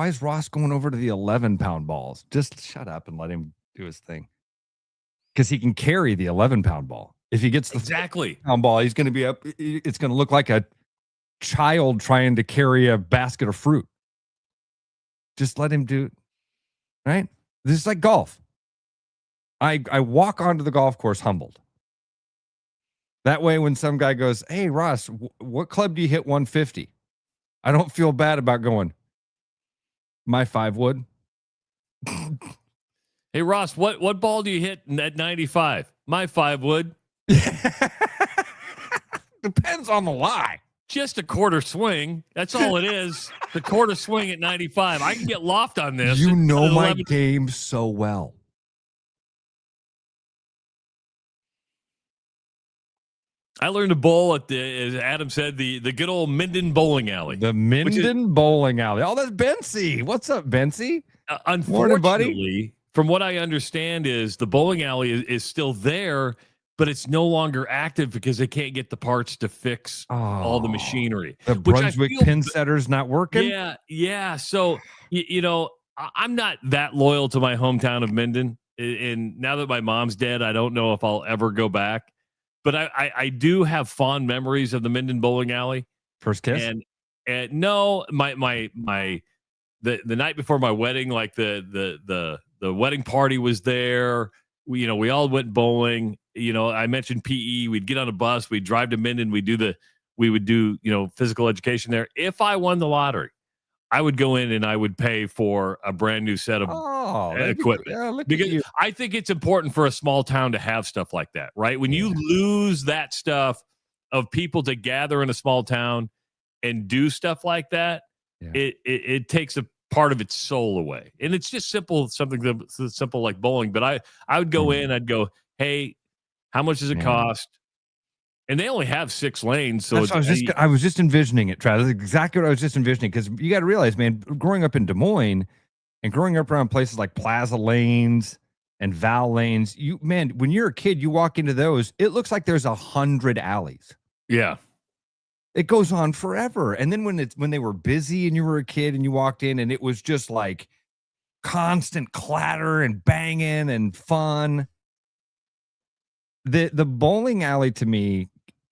is Ross going over to the 11-pound balls? Just shut up and let him do his thing. Because he can carry the 11-pound ball. If he gets the pound ball, he's going to be up. It's going to look like a child trying to carry a basket of fruit. Just let him do it, right? This is like golf. I walk onto the golf course humbled. That way, when some guy goes, "Hey, Ross, what club do you hit 150?" I don't feel bad about going, my 5 wood. Hey, Ross, what ball do you hit at 95? My 5 would. Depends on the lie. Just a quarter swing. That's all it is. The quarter swing at 95. I can get loft on this. You know my 11. game so well. I learned to bowl at as Adam said, the good old Minden Bowling Alley. The Minden Bowling Alley. Oh, that's Bency. What's up, Bency? Unfortunately, Morning, buddy. From what I understand is the bowling alley is still there, but it's no longer active because they can't get the parts to fix all the machinery. The Brunswick pin setter's not working? Yeah. So, I'm not that loyal to my hometown of Minden. And now that my mom's dead, I don't know if I'll ever go back. But I do have fond memories of the Minden Bowling Alley. First kiss? And no, the night before my wedding, like the wedding party was there. We all went bowling. I mentioned PE. We'd get on a bus. We'd drive to Minden. We would do physical education there. If I won the lottery, I would go in and I would pay for a brand new set of equipment. Because I think it's important for a small town to have stuff like that, right? When you lose that stuff of people to gather in a small town and do stuff like that, it takes a part of its soul away. And it's just something simple like bowling. But I would go in, I'd go, hey, how much does it cost? And they only have 6 lanes. So I was just envisioning it, Travis. That's exactly what I was just envisioning. Because you got to realize, man, growing up in Des Moines and growing up around places like Plaza Lanes and Val Lanes, when you're a kid, you walk into those, it looks like there's 100 alleys. Yeah. It goes on forever. And then when they were busy and you were a kid and you walked in and it was just like constant clatter and banging and fun. The bowling alley to me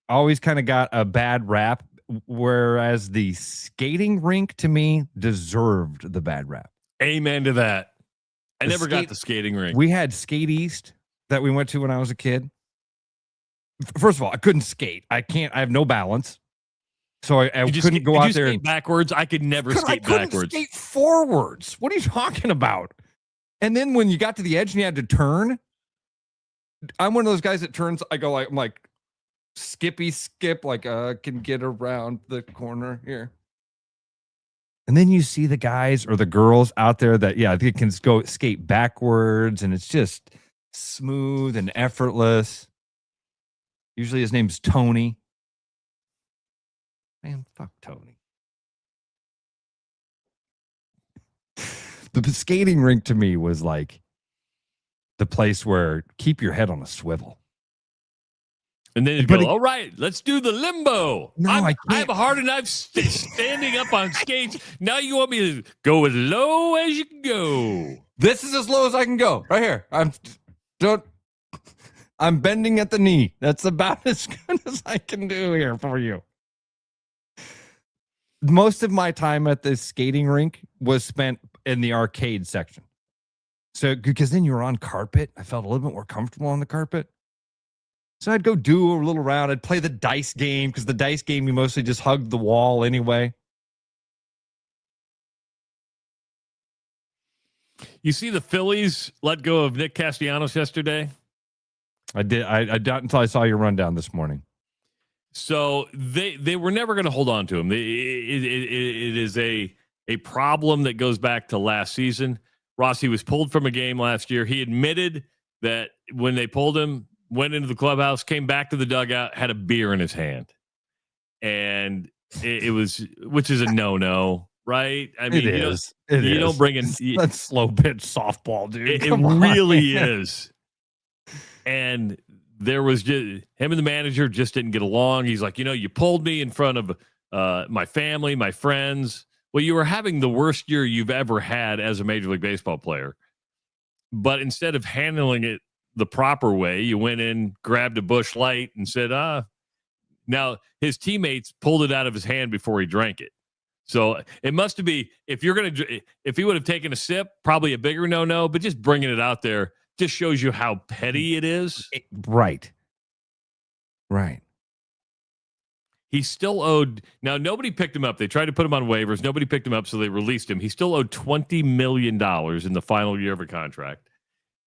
always kind of got a bad rap, whereas the skating rink to me deserved the bad rap. Amen to that. I never got the skating rink. We had Skate East that we went to when I was a kid. First of all, I couldn't skate. I have no balance. So I couldn't go out there. Skate backwards? I could never skate backwards. Skate forwards. What are you talking about? And then when you got to the edge and you had to turn, I'm one of those guys that turns. I'm like skippy skip, like can get around the corner here. And then you see the guys or the girls out there that they can go skate backwards, and it's just smooth and effortless. Usually his name's Tony. Man, fuck Tony. The skating rink to me was like the place where keep your head on a swivel. And then you go, all right, let's do the limbo. No, I can't. I'm hard enough standing up on skates. Now you want me to go as low as you can go. This is as low as I can go. Right here. I'm bending at the knee. That's about as good as I can do here for you. Most of my time at the skating rink was spent in the arcade section. So, because then you were on carpet, I felt a little bit more comfortable on the carpet. So I'd go do a little round. I'd play the dice game, because the dice game, you mostly just hugged the wall anyway. You see the Phillies let go of Nick Castellanos yesterday? I did. I doubt until I saw your rundown this morning. So they were never going to hold on to him. It is a problem that goes back to last season. Rossi was pulled from a game last year. He admitted that when they pulled him, went into the clubhouse, came back to the dugout, had a beer in his hand. and it was, which is a no, right? I mean, It is. You don't bring in that's slow pitch softball, dude. It Come on, really man. is. And there was just him and the manager just didn't get along. He's like, you pulled me in front of my family, my friends. Well, you were having the worst year you've ever had as a Major League Baseball player. But instead of handling it the proper way, you went in, grabbed a Busch Light and said, Now, his teammates pulled it out of his hand before he drank it. So it must be, if he would have taken a sip, probably a bigger no, but just bringing it out there just shows you how petty it is. Right. He still owed. Now, nobody picked him up. They tried to put him on waivers. Nobody picked him up, so they released him. He still owed $20 million in the final year of a contract.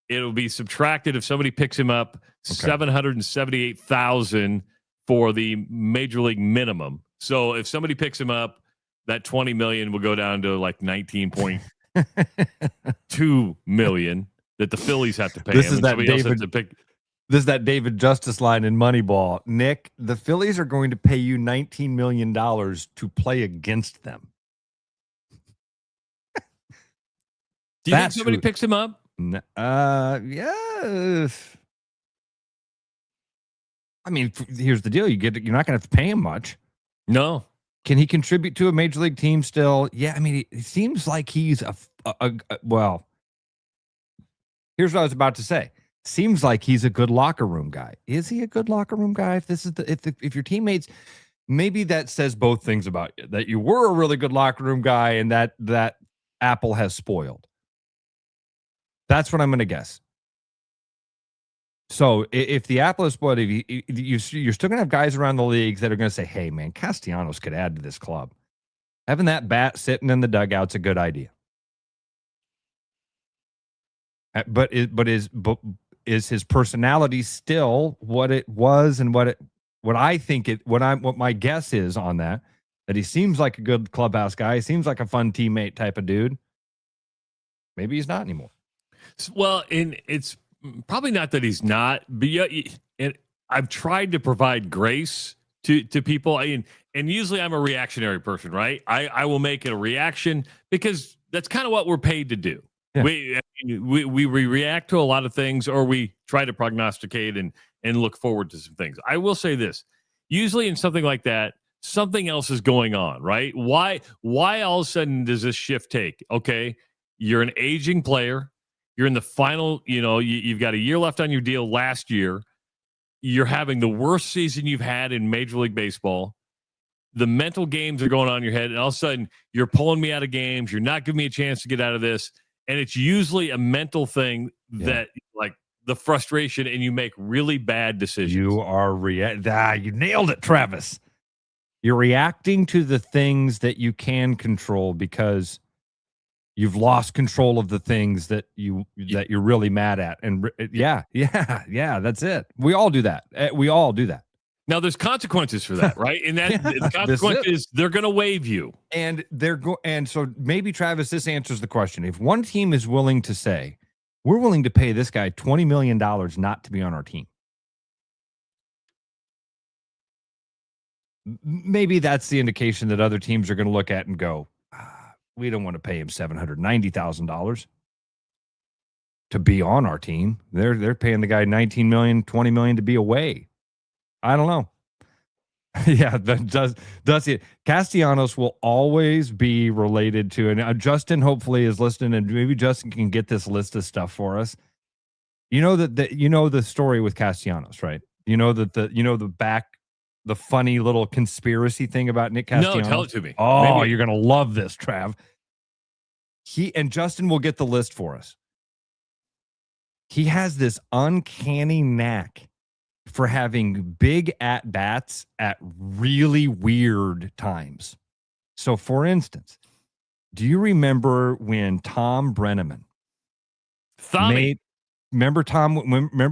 It'll be subtracted if somebody picks him up, $778,000 for the major league minimum. So if somebody picks him up, that $20 million will go down to like $19.2 million that the Phillies have to pay This him. is that Somebody else has David. to pick. This is that David Justice line in Moneyball. Nick, the Phillies are going to pay you $19 million to play against them. Do you think somebody picks him up? Yeah. I mean, here's the deal: you're not going to have to pay him much. No. Can he contribute to a major league team still? Yeah. I mean, it seems like he's well. Here's what I was about to say. Seems like he's a good locker room guy. Is he a good locker room guy? If this is if your teammates, maybe that says both things about you: that you were a really good locker room guy, and that apple has spoiled. That's what I'm going to guess. So if the apple is spoiled, you're still going to have guys around the leagues that are going to say, "Hey, man, Castellanos could add to this club. Having that bat sitting in the dugout's a good idea." But is his personality still what it was, and what my guess is on that he seems like a good clubhouse guy, he seems like a fun teammate type of dude. Maybe he's not anymore. Well, and it's probably not that he's not, but and I've tried to provide grace to people, and usually I'm a reactionary person, right? I will make it a reaction because that's kind of what we're paid to do. Yeah. We react to a lot of things, or we try to prognosticate and look forward to some things. I will say this: usually in something like that, something else is going on, right? Why all of a sudden does this shift take? Okay, you're an aging player. You're in the final. You've got a year left on your deal. Last year, you're having the worst season you've had in Major League Baseball. The mental games are going on in your head, and all of a sudden, you're pulling me out of games. You're not giving me a chance to get out of this. And it's usually a mental thing that, like, the frustration, and you make really bad decisions. You are you nailed it, Travis. You're reacting to the things that you can control because you've lost control of the things that you're really mad at. And yeah, that's it. We all do that. Now, there's consequences for that, right? And the consequence is they're going to waive you. And and so maybe, Travis, this answers the question. If one team is willing to say, we're willing to pay this guy $20 million not to be on our team, maybe that's the indication that other teams are going to look at and go, we don't want to pay him $790,000 to be on our team. They're paying the guy $19 million, $20 million to be away. I don't know. Yeah, that does it. Castellanos will always be related to, and Justin hopefully is listening, and maybe Justin can get this list of stuff for us. You know the story with Castellanos, right? You know the funny little conspiracy thing about Nick Castellanos. No, tell it to me. Oh, maybe. You're gonna love this, Trav. Justin will get the list for us. He has this uncanny knack for having big at-bats at really weird times. So, for instance, do you remember when Tom Brenneman remember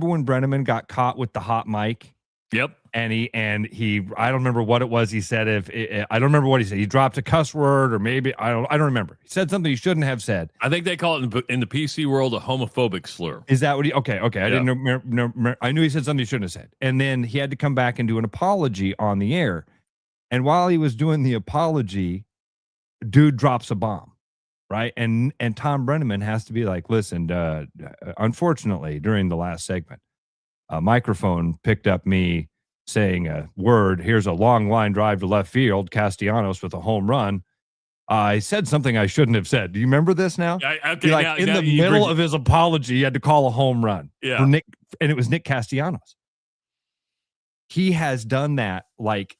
when Brenneman got caught with the hot mic? Yep. And he I don't remember what it was he said. I don't remember what he said. He dropped a cuss word, or maybe I don't remember. He said something he shouldn't have said. I think they call it in the PC world a homophobic slur. Is that what he? Okay. I didn't know. I knew he said something he shouldn't have said, and then he had to come back and do an apology on the air. And while he was doing the apology, dude drops a bomb, right? And Tom Brenneman has to be like, listen, unfortunately, during the last segment, a microphone picked up me saying a word. Here's a long line drive to left field, Castellanos with a home run. I said something I shouldn't have said. Do you remember this now? Okay, in the middle of his apology, he had to call a home run. Yeah. For Nick, and it was Nick Castellanos. He has done that like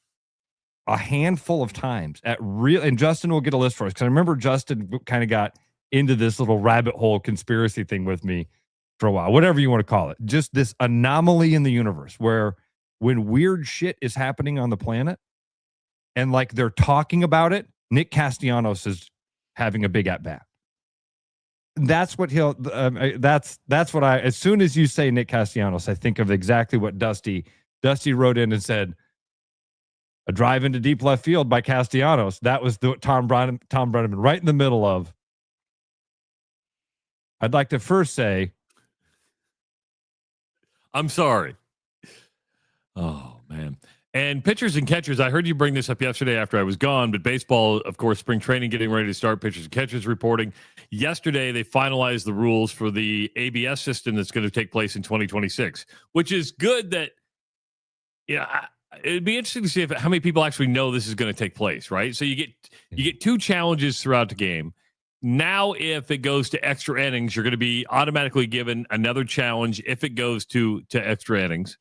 a handful of times and Justin will get a list for us, because I remember Justin kind of got into this little rabbit hole conspiracy thing with me for a while, whatever you want to call it. Just this anomaly in the universe where when weird shit is happening on the planet and like they're talking about it, Nick Castellanos is having a big at bat. That's what that's what as soon as you say Nick Castellanos, I think of exactly what Dusty wrote in and said, a drive into deep left field by Castellanos. That was the Tom Brenneman right in the middle of. I'd like to first say, I'm sorry. Oh, man. And pitchers and catchers, I heard you bring this up yesterday after I was gone, but baseball, of course, spring training getting ready to start, pitchers and catchers reporting. Yesterday, they finalized the rules for the ABS system that's going to take place in 2026, which is good that, it'd be interesting to see how many people actually know this is going to take place, right? So you get two challenges throughout the game. Now, if it goes to extra innings, you're going to be automatically given another challenge if it goes to extra innings.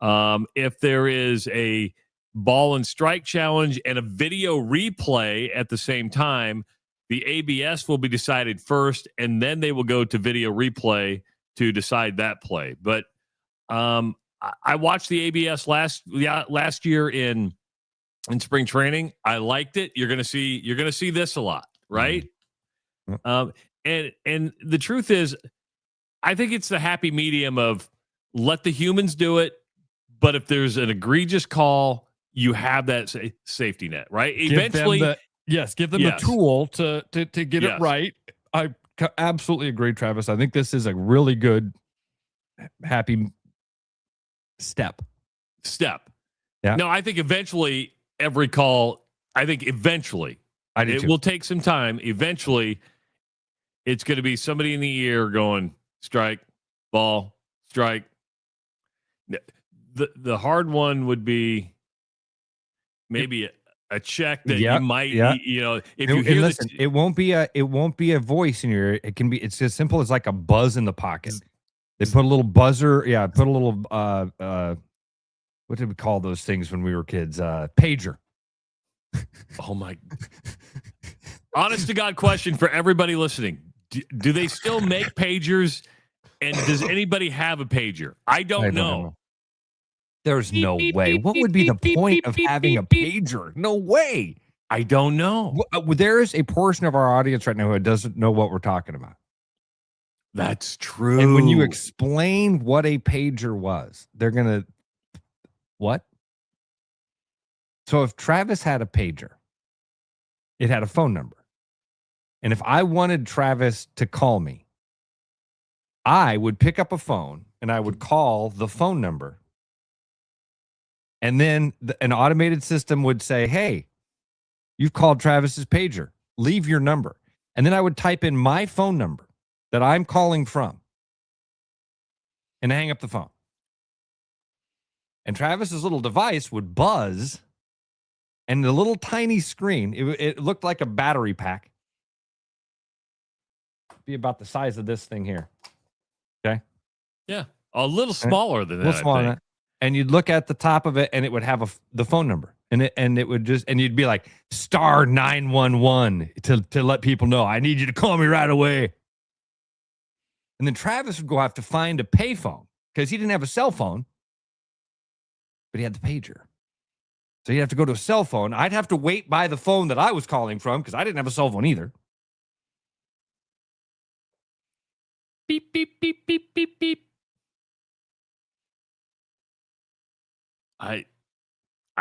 If there is a ball and strike challenge and a video replay at the same time, the ABS will be decided first, and then they will go to video replay to decide that play. But I watched the ABS last year in spring training. I liked it. You're gonna see this a lot, right? And the truth is, I think it's the happy medium of let the humans do it, but if there's an egregious call, you have that safety net, right? Eventually, give them the tool to get it right. I absolutely agree, Travis. I think this is a really good, happy step. Yeah. No, I think eventually every call, I do too. Will take some time. Eventually, it's going to be somebody in the ear going strike, ball, strike. The hard one would be maybe a check that you might, if you hear listen, it won't be a voice in your ear. It's as simple as like a buzz in the pocket. They put a little buzzer. Yeah. Put a little, what did we call those things when we were kids? Pager. Oh my. Honest to God question for everybody listening. Do they still make pagers? And does anybody have a pager? I don't know. There's no way. What would be the point of having a pager? No way. I don't know. There is a portion of our audience right now who doesn't know what we're talking about. That's true. And when you explain what a pager was, they're going to, what? So if Travis had a pager, it had a phone number. And if I wanted Travis to call me, I would pick up a phone and I would call the phone number. And then an automated system would say, hey, you've called Travis's pager. Leave your number. And then I would type in my phone number that I'm calling from and hang up the phone. And Travis's little device would buzz, and the little tiny screen, it looked like a battery pack. Be about the size of this thing here. Okay? Yeah. A little smaller than that. A little smaller than that. And you'd look at the top of it, and it would have the phone number, and it would just, and you'd be like star 911 to let people know, I need you to call me right away. And then Travis would go have to find a payphone because he didn't have a cell phone, but he had the pager. So he'd have to go to a cell phone. I'd have to wait by the phone that I was calling from because I didn't have a cell phone either. Beep, beep, beep, beep, beep, beep. I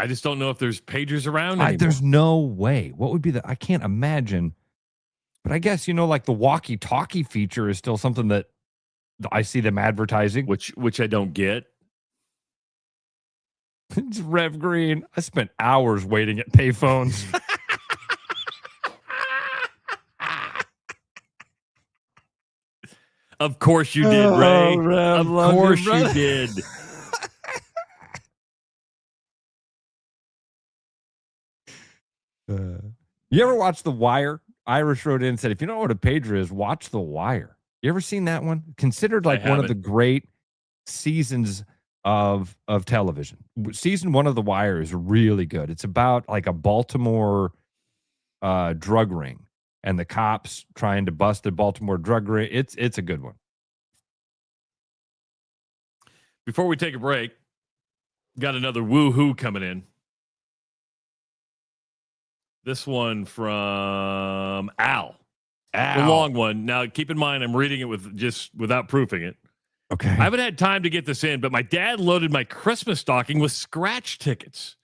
just don't know if there's pagers around anymore. There's no way. What would be I can't imagine. But I guess, like the walkie-talkie feature is still something that I see them advertising. Which I don't get. It's Rev Green. I spent hours waiting at payphones. Of course you did, Ray. Rev, of love you, course you brother. did. You ever watch The Wire? Irish wrote in and said, if you don't know what a pager is, watch The Wire. You ever seen that one? Considered like one of the great seasons of television. Season 1 of The Wire is really good. It's about like a Baltimore drug ring and the cops trying to bust the Baltimore drug ring. It's a good one. Before we take a break, got another woo-hoo coming in. This one from Al. The long one. Now, keep in mind, I'm reading it without proofing it. Okay. I haven't had time to get this in, but my dad loaded my Christmas stocking with scratch tickets.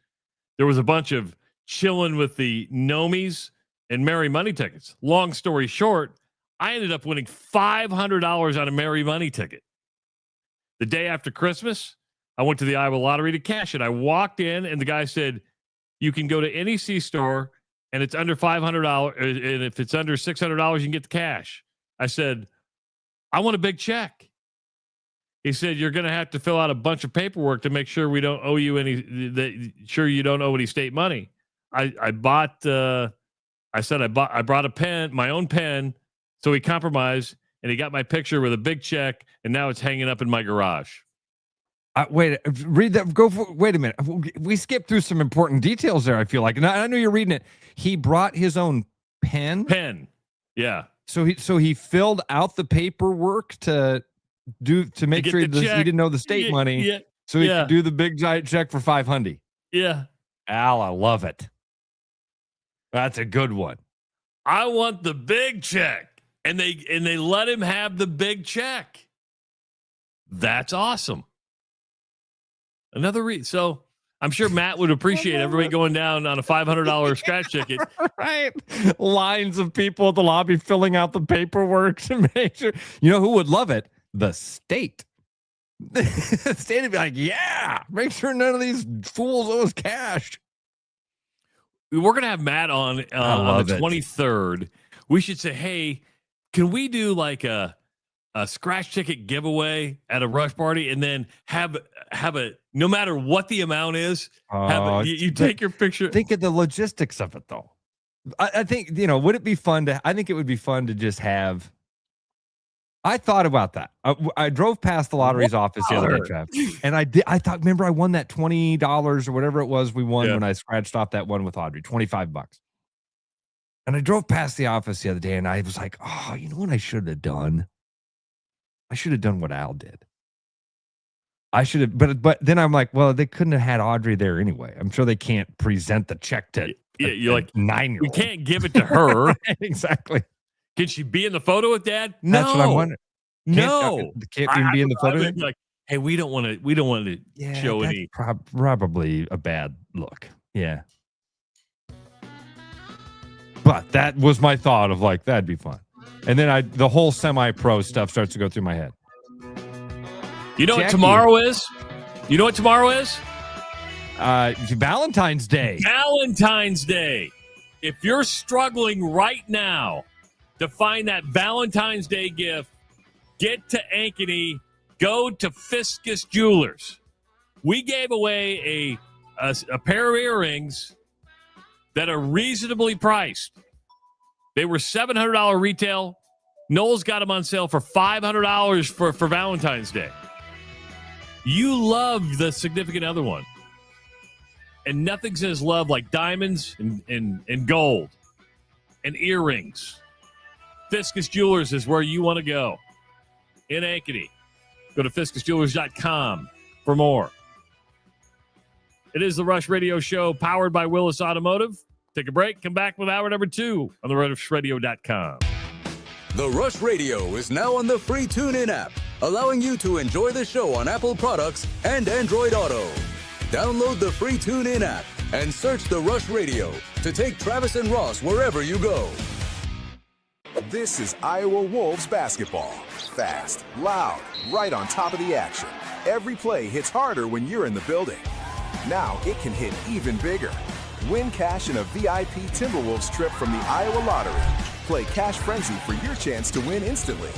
There was a bunch of chilling with the Nomies and Merry Money tickets. Long story short, I ended up winning $500 on a Merry Money ticket. The day after Christmas, I went to the Iowa Lottery to cash it. I walked in, and the guy said, you can go to any C-store, and it's under $500, and if it's under $600, you can get the cash. I said, I want a big check. He said, you're going to have to fill out a bunch of paperwork to make sure we don't owe you you don't owe any state money. I brought a pen, my own pen. So he compromised, and he got my picture with a big check, and now it's hanging up in my garage. Wait, read that. Wait a minute. We skipped through some important details there, I feel like. And I know you're reading it. He brought his own pen. Yeah. So he filled out the paperwork to make sure he didn't know the state money. Yeah. So he could do the big giant check for $500. Yeah. Al, I love it. That's a good one. I want the big check. And they let him have the big check. That's awesome. So I'm sure Matt would appreciate everybody going down on a $500 scratch ticket. Right. Lines of people at the lobby filling out the paperwork to make sure. You know who would love it? The state. The state would be like, yeah, make sure none of these fools owe us cash. We're going to have Matt on the 23rd. We should say, hey, can we do like a scratch ticket giveaway at a Rush party, and then have a, no matter what the amount is, you take your picture. Think of the logistics of it, though. I think, would it be fun I think it would be fun to just have. I thought about that. I drove past the lottery's office the other day, Trav, and I thought, remember, I won that $20 or whatever it was we won when I scratched off that one with Audrey, $25. And I drove past the office the other day, and I was like, oh, you know what I should have done? I should have done what Al did. I should have, but then I'm like, well, they couldn't have had Audrey there anyway. I'm sure they can't present the check to you're like 9-year-old. We can't give it to her. Exactly. Can she be in the photo with Dad? No. That's what I'm wondering. No. Can't even be in the photo. Like, hey, we don't want to show any. Probably a bad look. Yeah. But that was my thought of like, that'd be fun. And then the whole semi-pro stuff starts to go through my head. You know what tomorrow is? You know what tomorrow is? Valentine's Day. Valentine's Day. If you're struggling right now to find that Valentine's Day gift, get to Ankeny. Go to Fiscus Jewelers. We gave away a pair of earrings that are reasonably priced. They were $700 retail. Noel's got them on sale for $500 for Valentine's Day. You love the significant other one. And nothing says love like diamonds and gold and earrings. Fiscus Jewelers is where you want to go. In Ankeny. Go to fiscusjewelers.com for more. It is the Rush Radio Show powered by Willis Automotive. Take a break. Come back with hour number 2 on the rushradio.com. The Rush Radio is now on the free TuneIn app, allowing you to enjoy the show on Apple products and Android Auto. Download the free TuneIn app and search The Rush Radio to take Travis and Ross wherever you go. This is Iowa Wolves basketball. Fast, loud, right on top of the action. Every play hits harder when you're in the building. Now it can hit even bigger. Win cash in a VIP Timberwolves trip from the Iowa Lottery. Play Cash Frenzy for your chance to win instantly.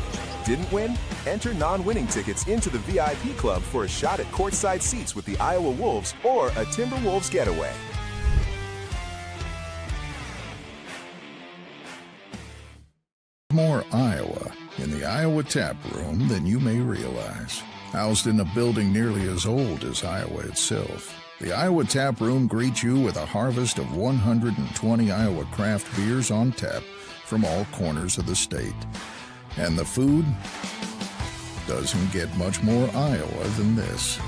Didn't win? Enter non-winning tickets into the VIP club for a shot at courtside seats with the Iowa Wolves or a Timberwolves getaway. More Iowa in the Iowa Tap Room than you may realize. Housed in a building nearly as old as Iowa itself, the Iowa Tap Room greets you with a harvest of 120 Iowa craft beers on tap from all corners of the state. And the food doesn't get much more Iowa than this.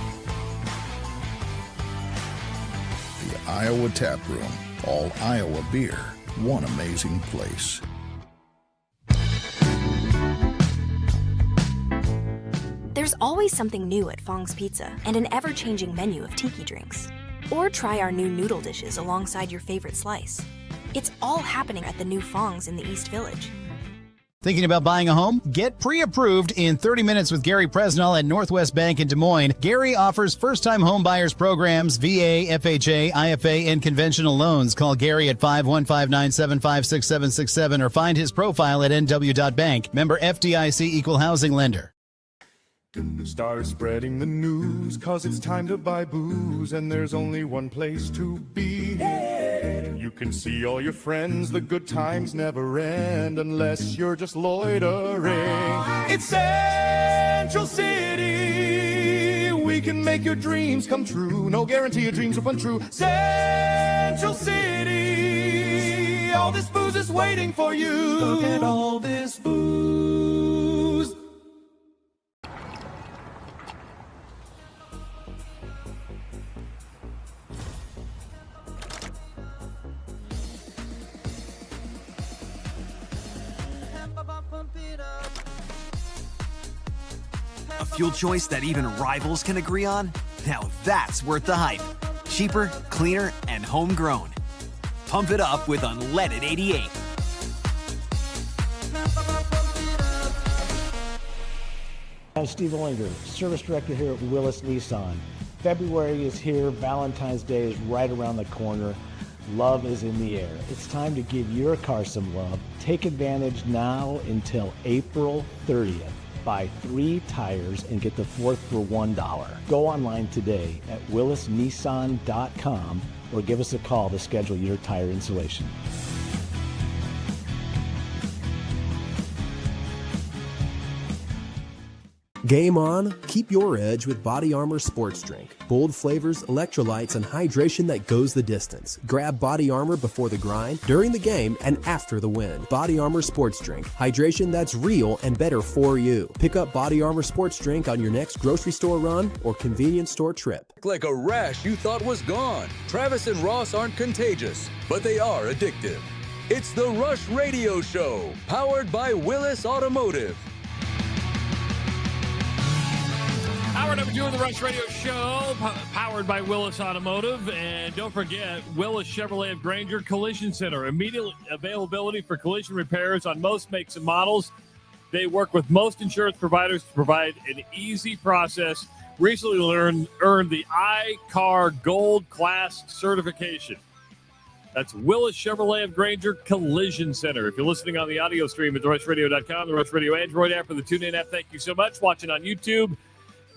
The Iowa Tap Room, all Iowa beer, one amazing place. There's always something new at Fong's Pizza and an ever-changing menu of tiki drinks. Or try our new noodle dishes alongside your favorite slice. It's all happening at the new Fong's in the East Village. Thinking about buying a home? Get pre-approved in 30 minutes with Gary Presnell at Northwest Bank in Des Moines. Gary offers first-time home buyers programs, VA, FHA, IFA, and conventional loans. Call Gary at 515-975-6767 or find his profile at nw.bank. Member FDIC Equal Housing Lender. Start spreading the news, cause it's time to buy booze, and there's only one place to be. You can see all your friends, the good times never end, unless you're just loitering. It's Central City, we can make your dreams come true. No guarantee your dreams will come true. Central City, all this booze is waiting for you. Look at all this booze. A fuel choice that even rivals can agree on? Now that's worth the hype. Cheaper, cleaner, and homegrown. Pump it up with unleaded 88. I'm Steve Olinger, Service Director here at Willis Nissan. February is here, Valentine's Day is right around the corner. Love is in the air. It's time to give your car some love. Take advantage now until April 30th. Buy 3 tires and get the 4th for $1. Go online today at willisnissan.com or give us a call to schedule your tire installation. Game on, keep your edge with Body Armor Sports Drink. Bold flavors, electrolytes, and hydration that goes the distance. Grab Body Armor before the grind, during the game, and after the win. Body Armor Sports Drink. Hydration that's real and better for you. Pick up Body Armor Sports Drink on your next grocery store run or convenience store trip. Like a rash you thought was gone. Travis and Ross aren't contagious, but they are addictive. It's the Rush Radio Show, powered by Willis Automotive. Hour number 2 of the Rush Radio Show, powered by Willis Automotive. And don't forget, Willis Chevrolet of Granger Collision Center. Immediate availability for collision repairs on most makes and models. They work with most insurance providers to provide an easy process. Recently earned the iCar Gold Class certification. That's Willis Chevrolet of Granger Collision Center. If you're listening on the audio stream at therusradio.com, the Rush Radio Android app, or the TuneIn app, thank you so much. Watching on YouTube,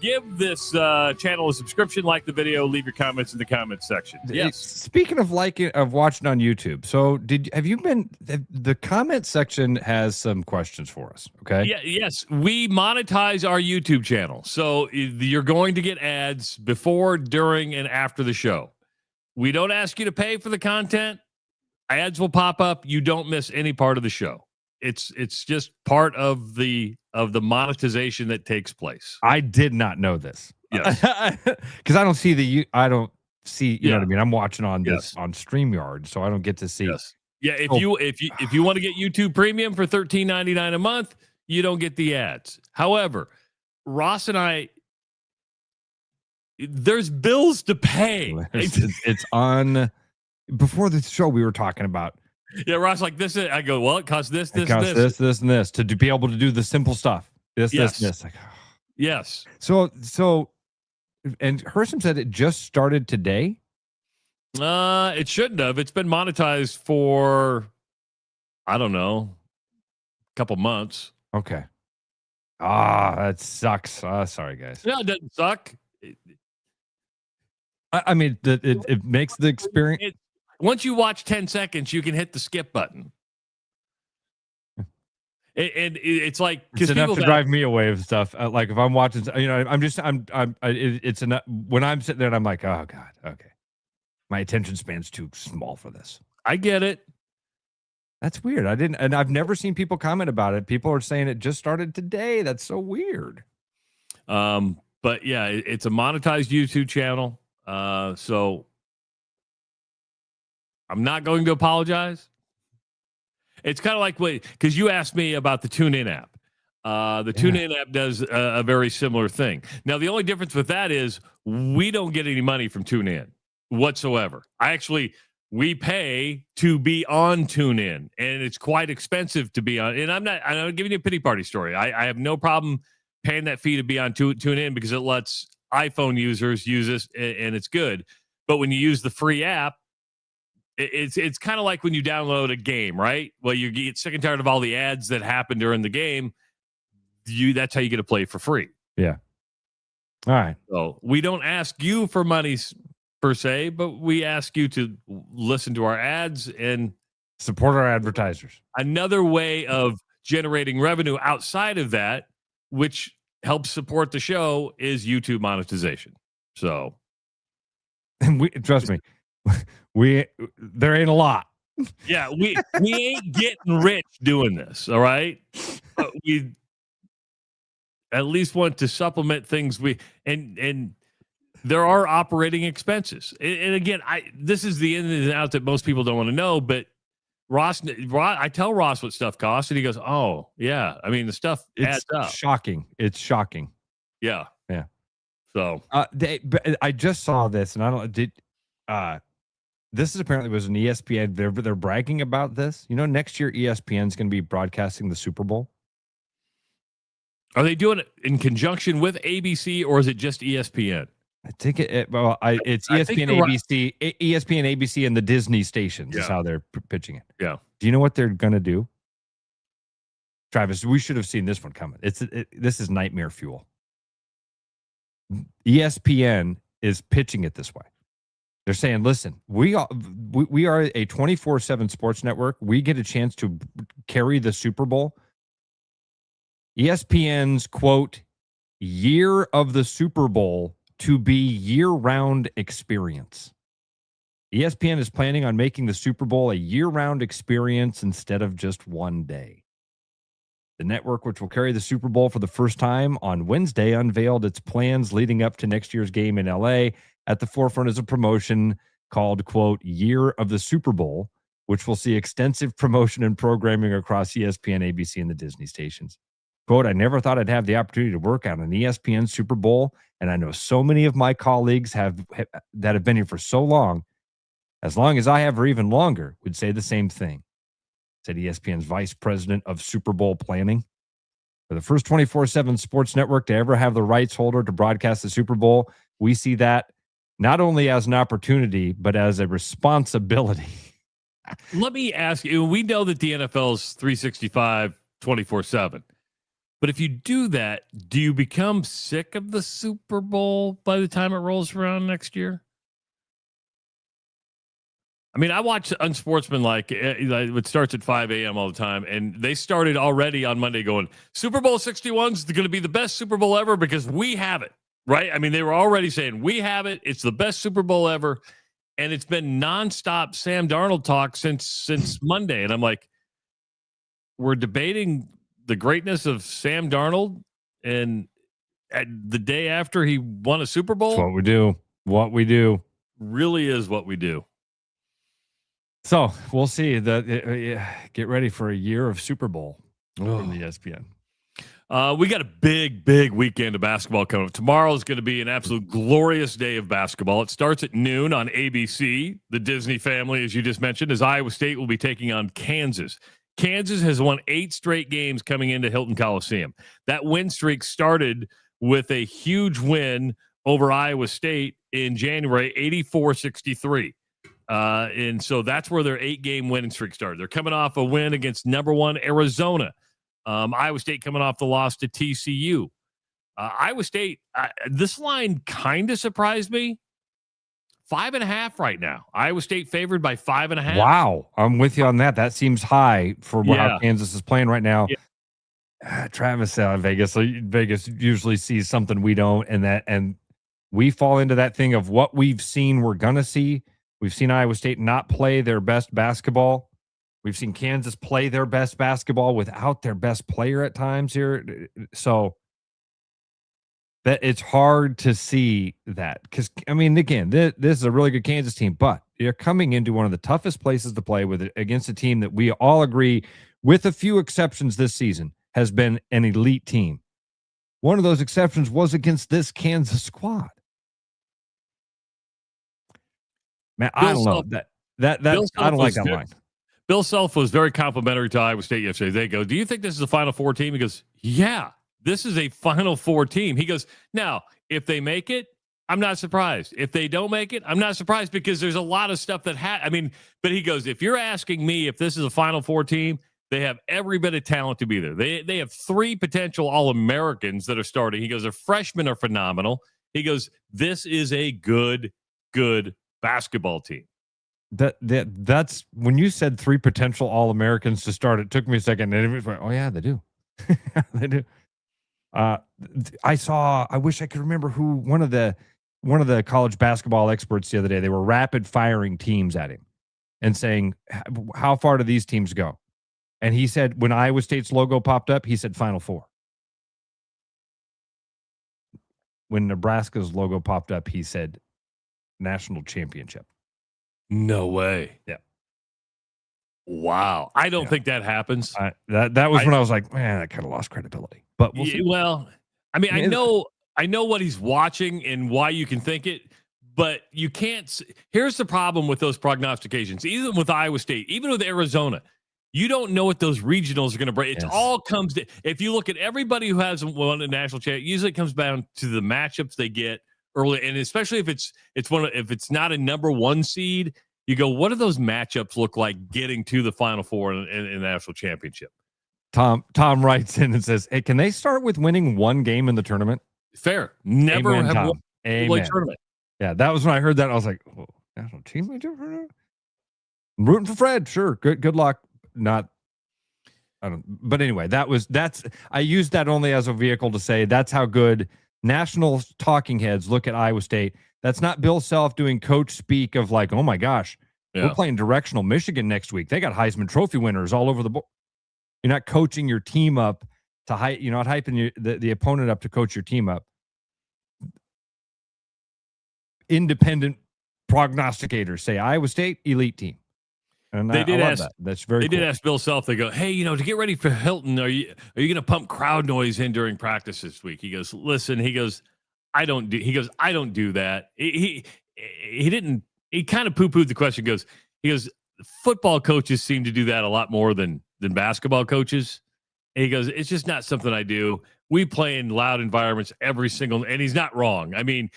give this channel a subscription, like the video, leave your comments in the comments section. Yes. Speaking of watching on YouTube, so the comment section has some questions for us. Okay. Yeah. Yes. We monetize our YouTube channel. So you're going to get ads before, during, and after the show. We don't ask you to pay for the content. Ads will pop up. You don't miss any part of the show. It's just part of the monetization that takes place. I did not know this. Yes. Because I don't see you know what I mean? I'm watching on this on StreamYard, so I don't get to see. Yes. Yeah, if you want to get YouTube Premium for $13.99 a month, you don't get the ads. However, Ross and I, there's bills to pay. It's on. Before the show, we were talking about. Yeah, Ross, like this. I go, well, it costs this, and this to be able to do the simple stuff. This. Like, yes. So And Hersham said it just started today. It shouldn't have. It's been monetized for, I don't know, a couple months. Okay. That sucks. Sorry, guys. Yeah, it doesn't suck. I mean, it makes the experience. Once you watch 10 seconds, you can hit the skip button. And it's like, It's enough to drive me away with stuff. Like if I'm watching, when I'm sitting there and I'm like, oh God, okay. My attention span's too small for this. I get it. That's weird. I've never seen people comment about it. People are saying it just started today. That's so weird. But yeah, it's a monetized YouTube channel. So I'm not going to apologize. It's kind of like, because you asked me about the TuneIn app. The TuneIn app does a very similar thing. Now, the only difference with that is we don't get any money from TuneIn whatsoever. We pay to be on TuneIn, and it's quite expensive to be on. And I'm not giving you a pity party story. I have no problem paying that fee to be on TuneIn because it lets iPhone users use this, and it's good. But when you use the free app, it's kind of like when you download a game, right? Well, you get sick and tired of all the ads that happen during the game. That's how you get to play for free. Yeah. All right. So we don't ask you for money per se, but we ask you to listen to our ads and support our advertisers. Another way of generating revenue outside of that, which helps support the show, is YouTube monetization. So, and trust me, there ain't a lot. Yeah, we ain't getting rich doing this, all right? But we at least want to supplement things and there are operating expenses. And again, this is the in and out that most people don't want to know, but Ross, I tell Ross what stuff costs, and he goes, "Oh, yeah. I mean, the stuff adds up." Shocking. It's shocking. Yeah. Yeah. So I just saw this, and this is apparently was an ESPN. They're bragging about this. Next year ESPN is going to be broadcasting the Super Bowl. Are they doing it in conjunction with ABC, or is it just ESPN? I think it's ESPN, ABC, ESPN, ABC, and the Disney stations is how they're pitching it. Yeah. Do you know what they're going to do? Travis, we should have seen this one coming. This is nightmare fuel. ESPN is pitching it this way. They're saying, listen, we are a 24/7 sports network. We get a chance to carry the Super Bowl. ESPN's, quote, year of the Super Bowl to be year-round experience. ESPN is planning on making the Super Bowl a year-round experience instead of just one day. The network, which will carry the Super Bowl for the first time on Wednesday, unveiled its plans leading up to next year's game in LA. At the forefront is a promotion called, quote, Year of the Super Bowl, which will see extensive promotion and programming across ESPN, ABC, and the Disney stations. Quote, I never thought I'd have the opportunity to work on an ESPN Super Bowl, and I know so many of my colleagues that have been here for so long as I have or even longer, would say the same thing, said ESPN's vice president of Super Bowl planning. For the first 24/7 sports network to ever have the rights holder to broadcast the Super Bowl, we see that not only as an opportunity, but as a responsibility. Let me ask you, we know that the NFL is 365, 24/7. But if you do that, do you become sick of the Super Bowl by the time it rolls around next year? I mean, I watch Unsportsmanlike. It starts at 5 a.m. all the time, and they started already on Monday going, Super Bowl 61 is going to be the best Super Bowl ever because we have it, right? I mean, they were already saying, we have it. It's the best Super Bowl ever, and it's been nonstop Sam Darnold talk since Monday, and I'm like, we're debating the greatness of Sam Darnold, and at the day after he won a Super Bowl. That's what we do. Really is what we do. So we'll see. Get ready for a year of Super Bowl from the ESPN. We got a big weekend of basketball coming up. Tomorrow is going to be an absolute glorious day of basketball. It starts at noon on ABC. The Disney family, as you just mentioned, as Iowa State will be taking on Kansas. Kansas has won 8 straight games coming into Hilton Coliseum. That win streak started with a huge win over Iowa State in January, 84-63. And so that's where their 8-game winning streak started. They're coming off a win against number 1 Arizona. Iowa State coming off the loss to TCU. Iowa State, this line kind of surprised me. 5.5 right now. Iowa State favored by 5.5. Wow. I'm with you on that. That seems high for how Kansas is playing right now. Yeah. Travis out of Vegas. So Vegas usually sees something we don't, and we fall into that thing of what we've seen we're gonna see. We've seen Iowa State not play their best basketball. We've seen Kansas play their best basketball without their best player at times here. So that it's hard to see that, because I mean, again, this is a really good Kansas team, but you're coming into one of the toughest places to play with against a team that we all agree, with a few exceptions this season, has been an elite team. One of those exceptions was against this Kansas squad. Man, I don't know that I don't like that line. Bill Self was very complimentary to Iowa State yesterday. They go, "Do you think this is a Final Four team?" He goes, "Yeah, this is a Final Four team." He goes, "Now, if they make it, I'm not surprised. If they don't make it, I'm not surprised, because there's a lot of stuff that but he goes, if you're asking me if this is a Final Four team, they have every bit of talent to be there. They have 3 potential All-Americans that are starting." He goes, "Their freshmen are phenomenal." He goes, "This is a good basketball team." That's when you said 3 potential All-Americans to start. It took me a second, and it was like, oh yeah, they do. They do. I wish I could remember who one of the college basketball experts the other day. They were rapid firing teams at him and saying, how far do these teams go? And he said, when Iowa State's logo popped up, he said Final Four. When Nebraska's logo popped up, he said national championship. No way. Yeah. Wow. I don't think that happens. That was when I was like, man, I kind of lost credibility. But we'll see. Well, I mean, I know what he's watching and why you can think it, but you can't. Here's the problem with those prognostications, even with Iowa State, even with Arizona. You don't know what those regionals are going to bring. It all comes to, if you look at everybody who hasn't won a national championship, usually it comes down to the matchups they get early, and especially if it's not a number 1 seed, you go, what do those matchups look like getting to the Final Four in the national championship? Tom writes in and says, "Hey, can they start with winning 1 game in the tournament?" Fair. Never Amen, have Tom. won Amen. tournament. Yeah, that was when I heard that. I was like, oh, national team. I'm rooting for Fred. Sure. Good luck. Not. I don't. But anyway, that's. I used that only as a vehicle to say that's how good national talking heads look at Iowa State. That's not Bill Self doing coach speak of like, oh my gosh, we're playing directional Michigan next week. They got Heisman Trophy winners all over the board. You're not coaching your team up to hype. You're not hyping the opponent up to coach your team up. Independent prognosticators say Iowa State elite team. And they did ask that. That's very. They did ask Bill Self. They go, "Hey, to get ready for Hilton, are you going to pump crowd noise in during practice this week?" He goes, "Listen," he goes, "I don't do." He goes, "I don't do that." He didn't. He kind of poo-pooed the question. He goes, "Football coaches seem to do that a lot more than basketball coaches." And he goes, "It's just not something I do. We play in loud environments every single." And he's not wrong. I mean,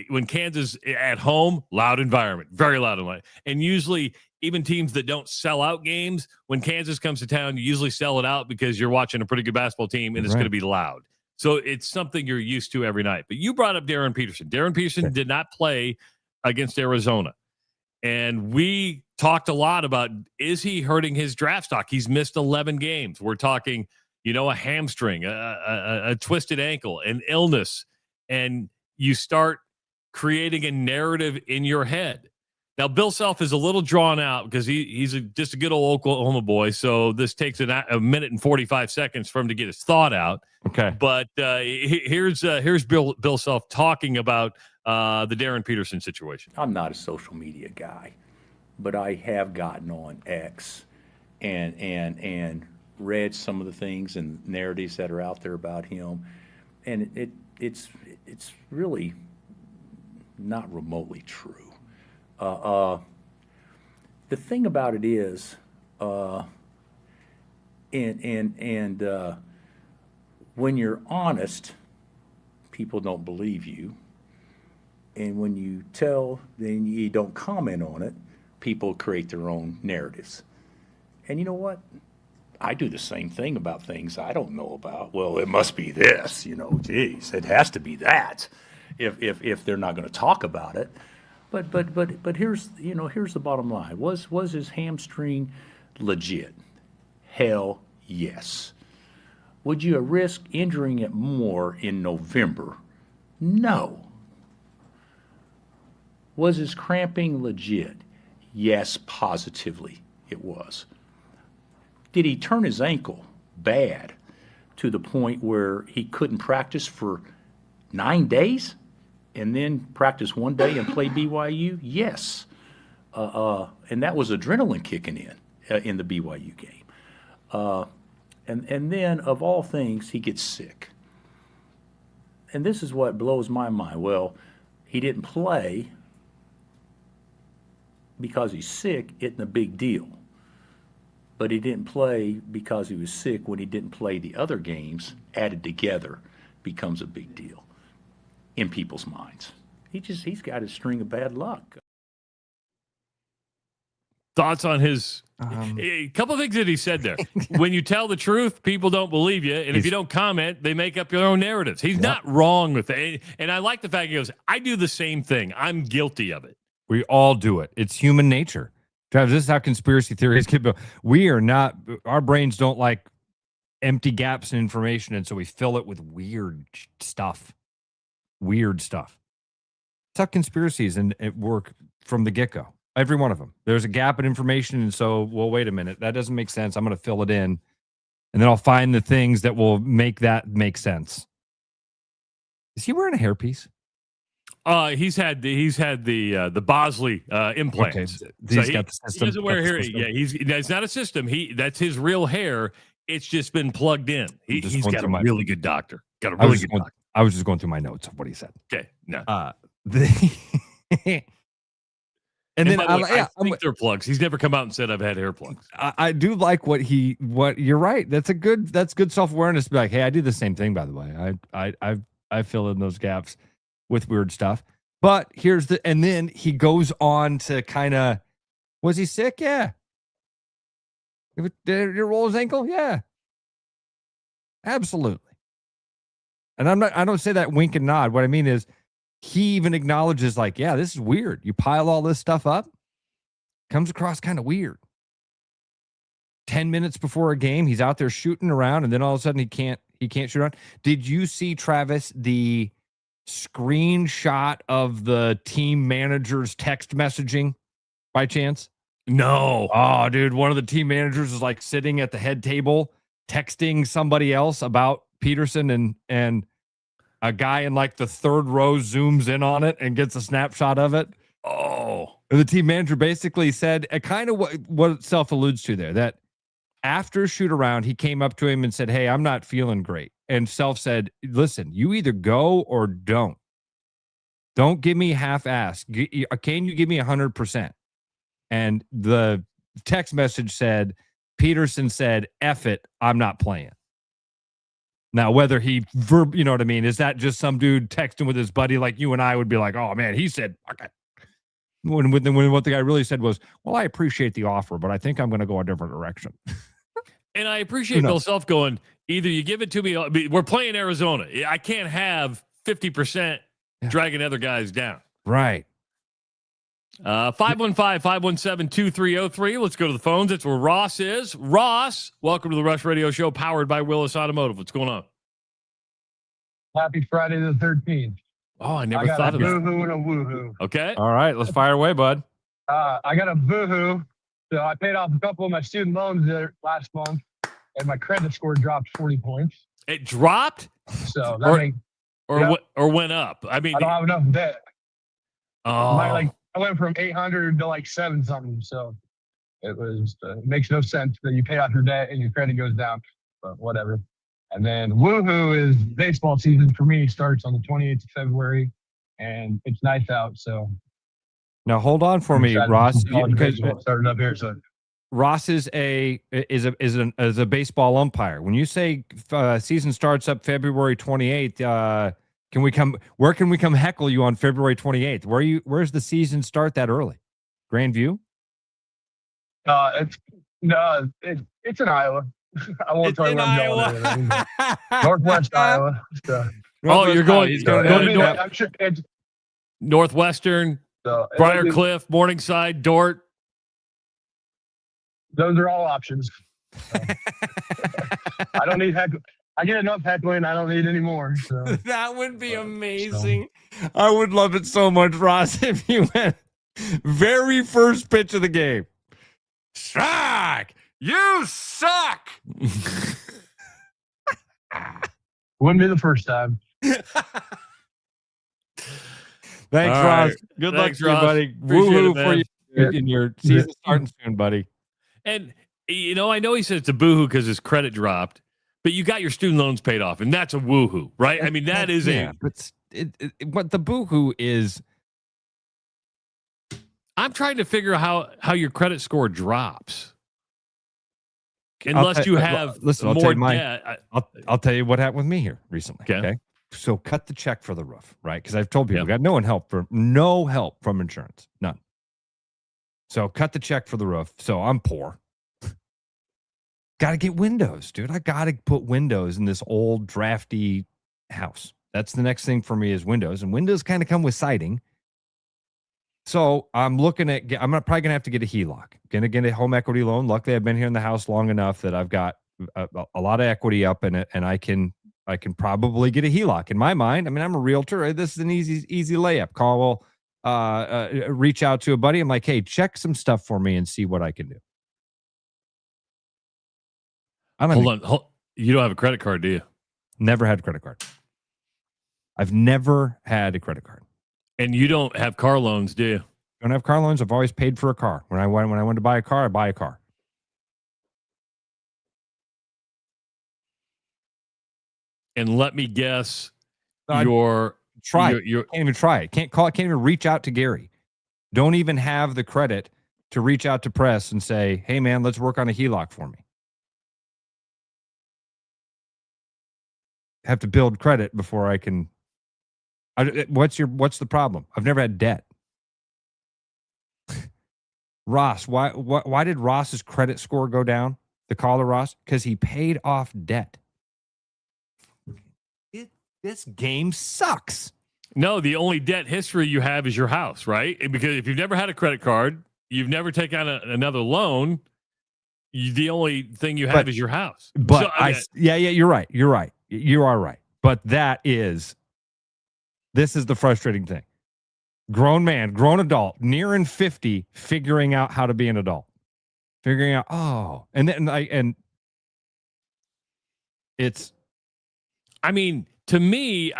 when Kansas at home, loud environment, very loud environment, and usually even teams that don't sell out games, when Kansas comes to town, you usually sell it out because you're watching a pretty good basketball team and it's going to be loud. So it's something you're used to every night. But you brought up Darren Peterson. Darren Peterson did not play against Arizona. And we talked a lot about, is he hurting his draft stock? He's missed 11 games. We're talking, a hamstring, a twisted ankle, an illness. And you start creating a narrative in your head. Now, Bill Self is a little drawn out because he's just a good old Oklahoma boy. So this takes a minute and 45 seconds for him to get his thought out. Okay. But here's Bill Self talking about the Darren Peterson situation. I'm not a social media guy, but I have gotten on X and read some of the things and narratives that are out there about him, and it's really not remotely true. The thing about it is, when you're honest, people don't believe you. And when you tell, then you don't comment on it, people create their own narratives. And you know what? I do the same thing about things I don't know about. Well, it must be this, geez, it has to be that if they're not going to talk about it. But here's the bottom line. Was his hamstring legit? Hell yes. Would you risk injuring it more in November? No. Was his cramping legit? Yes, positively it was. Did he turn his ankle bad to the point where he couldn't practice for 9 days and then practice one day and play BYU? Yes. And that was adrenaline kicking in the BYU game. And then, of all things, he gets sick. And this is what blows my mind. Well, he didn't play because he's sick, isn't a big deal. But he didn't play because he was sick when he didn't play the other games, added together, becomes a big deal in people's minds. He's got a string of bad luck. Thoughts on his a couple of things that he said there. When you tell the truth, people don't believe you, and if you don't comment, they make up their own narratives. He's not wrong with it, and I like the fact he goes, "I do the same thing. I'm guilty of it." We all do it. It's human nature. Travis, this is how conspiracy theories can be. We are not. Our brains don't like empty gaps in information, and so we fill it with weird stuff. Weird stuff. It's how conspiracies and it work from the get-go. Every one of them. There's a gap in information, and so, well, wait a minute. That doesn't make sense. I'm going to fill it in, and then I'll find the things that will make that make sense. Is he wearing a hairpiece? He's had the Bosley implants. Okay. So got the system. He doesn't wear hair. Yeah, it's not a system. That's his real hair. It's just been plugged in. He's got a really good doctor. Got a really good doctor. I was just going through my notes of what he said. Okay. No. And then I think they're plugs. He's never come out and said I've had hair plugs. I do like what you're right. That's good self-awareness. Be like, hey, I do the same thing, by the way. I fill in those gaps with weird stuff. But and then he goes on to kind of, was he sick? Yeah. Did he roll his ankle? Yeah. Absolutely. And I don't say that wink and nod. What I mean is, he even acknowledges, like, yeah, this is weird. You pile all this stuff up, comes across kind of weird. 10 minutes before a game, he's out there shooting around, and then all of a sudden he can't shoot around. Did you see, Travis, the screenshot of the team manager's text messaging by chance? No. Oh, dude, one of the team managers is like sitting at the head table texting somebody else about Peterson, and a guy in like the third row zooms in on it and gets a snapshot of it. Oh. And the team manager basically said, kind of what Self alludes to there, that after a shoot around, he came up to him and said, hey, I'm not feeling great. And Self said, listen, you either go or don't. Don't give me half-ass. Can you give me 100%? And the text message said, Peterson said, F it, I'm not playing. Now, whether you know what I mean? Is that just some dude texting with his buddy like you and I would be like, oh, man, he said, okay. When what the guy really said was, well, I appreciate the offer, but I think I'm going to go a different direction. And I appreciate Bill Self going, either you give it to me, we're playing Arizona. I can't have 50% dragging other guys down. Right. 515-517-2303. Let's go to the phones. That's where Ross is. Ross, welcome to the Rush Radio Show, powered by Willis Automotive. What's going on? Happy Friday the 13th. Oh, I never thought of that. I got a boo-hoo and a woohoo. Okay. All right, let's fire away, bud. I got a boo-hoo. So I paid off a couple of my student loans there last month, and my credit score dropped 40 points. It dropped? So that or went up. I mean, I don't have enough debt. Oh. I went from 800 to like 7 something. So it makes no sense that you pay off your debt and your credit goes down, but whatever. And then woohoo is baseball season for me starts on the 28th of February, and it's nice out. So now hold on for me, Ross, because started up here. So Ross is a baseball umpire. When you say season starts up February 28th, Where can we come heckle you on February 28th? Where's the season start that early? Grandview? It's in Iowa. I won't tell you where I'm going or anything, but Northwest Iowa. So. You're going. He's going to I'm sure it's, Northwestern, so Briarcliff, Morningside, Dort. Those are all options. So. I don't need heckling. I get enough heckling. I don't need any more. So. That would be amazing. So. I would love it so much, Ross, if you went very first pitch of the game. Strike! You suck! Wouldn't be the first time. Thanks, Ross. Good luck to you, buddy. Woohoo for you in your season starting soon, buddy. And, I know he said it's a boohoo because his credit dropped, but you got your student loans paid off, and that's a woohoo, right? I mean, that is but what the boohoo is. I'm trying to figure out how your credit score drops. Unless you have more debt. I'll tell you what happened with me here recently. Okay. So cut the check for the roof, right? Because I've told people we got no help from insurance. None. So cut the check for the roof. So I'm poor. Got to get windows, dude. I got to put windows in this old drafty house. That's the next thing for me is windows. And windows kind of come with siding. So I'm looking at, I'm probably going to have to get a HELOC. Going to get a home equity loan. Luckily, I've been here in the house long enough that I've got a lot of equity up in it, and I can probably get a HELOC. In my mind, I mean, I'm a realtor. This is an easy layup. Call, reach out to a buddy. I'm like, hey, check some stuff for me and see what I can do. Hold on. You don't have a credit card, do you? Never had a credit card. I've never had a credit card. And you don't have car loans, do you? Don't have car loans. I've always paid for a car. When I wanted to buy a car, I buy a car. And let me guess, Can't even try it. Can't call it. Can't even reach out to Gary. Don't even have the credit to reach out to press and say, "Hey, man, let's work on a HELOC for me." Have to build credit before I can. What's the problem? I've never had debt. Ross, why did Ross's credit score go down? The caller, Ross, because he paid off debt. This game sucks. No, the only debt history you have is your house, right? Because if you've never had a credit card, you've never taken out another loan, the only thing you have is your house. But you're right. You're right. You are right. But this is the frustrating thing. Grown man, grown adult, nearing 50, figuring out how to be an adult. Figuring out, and it's, I mean, to me,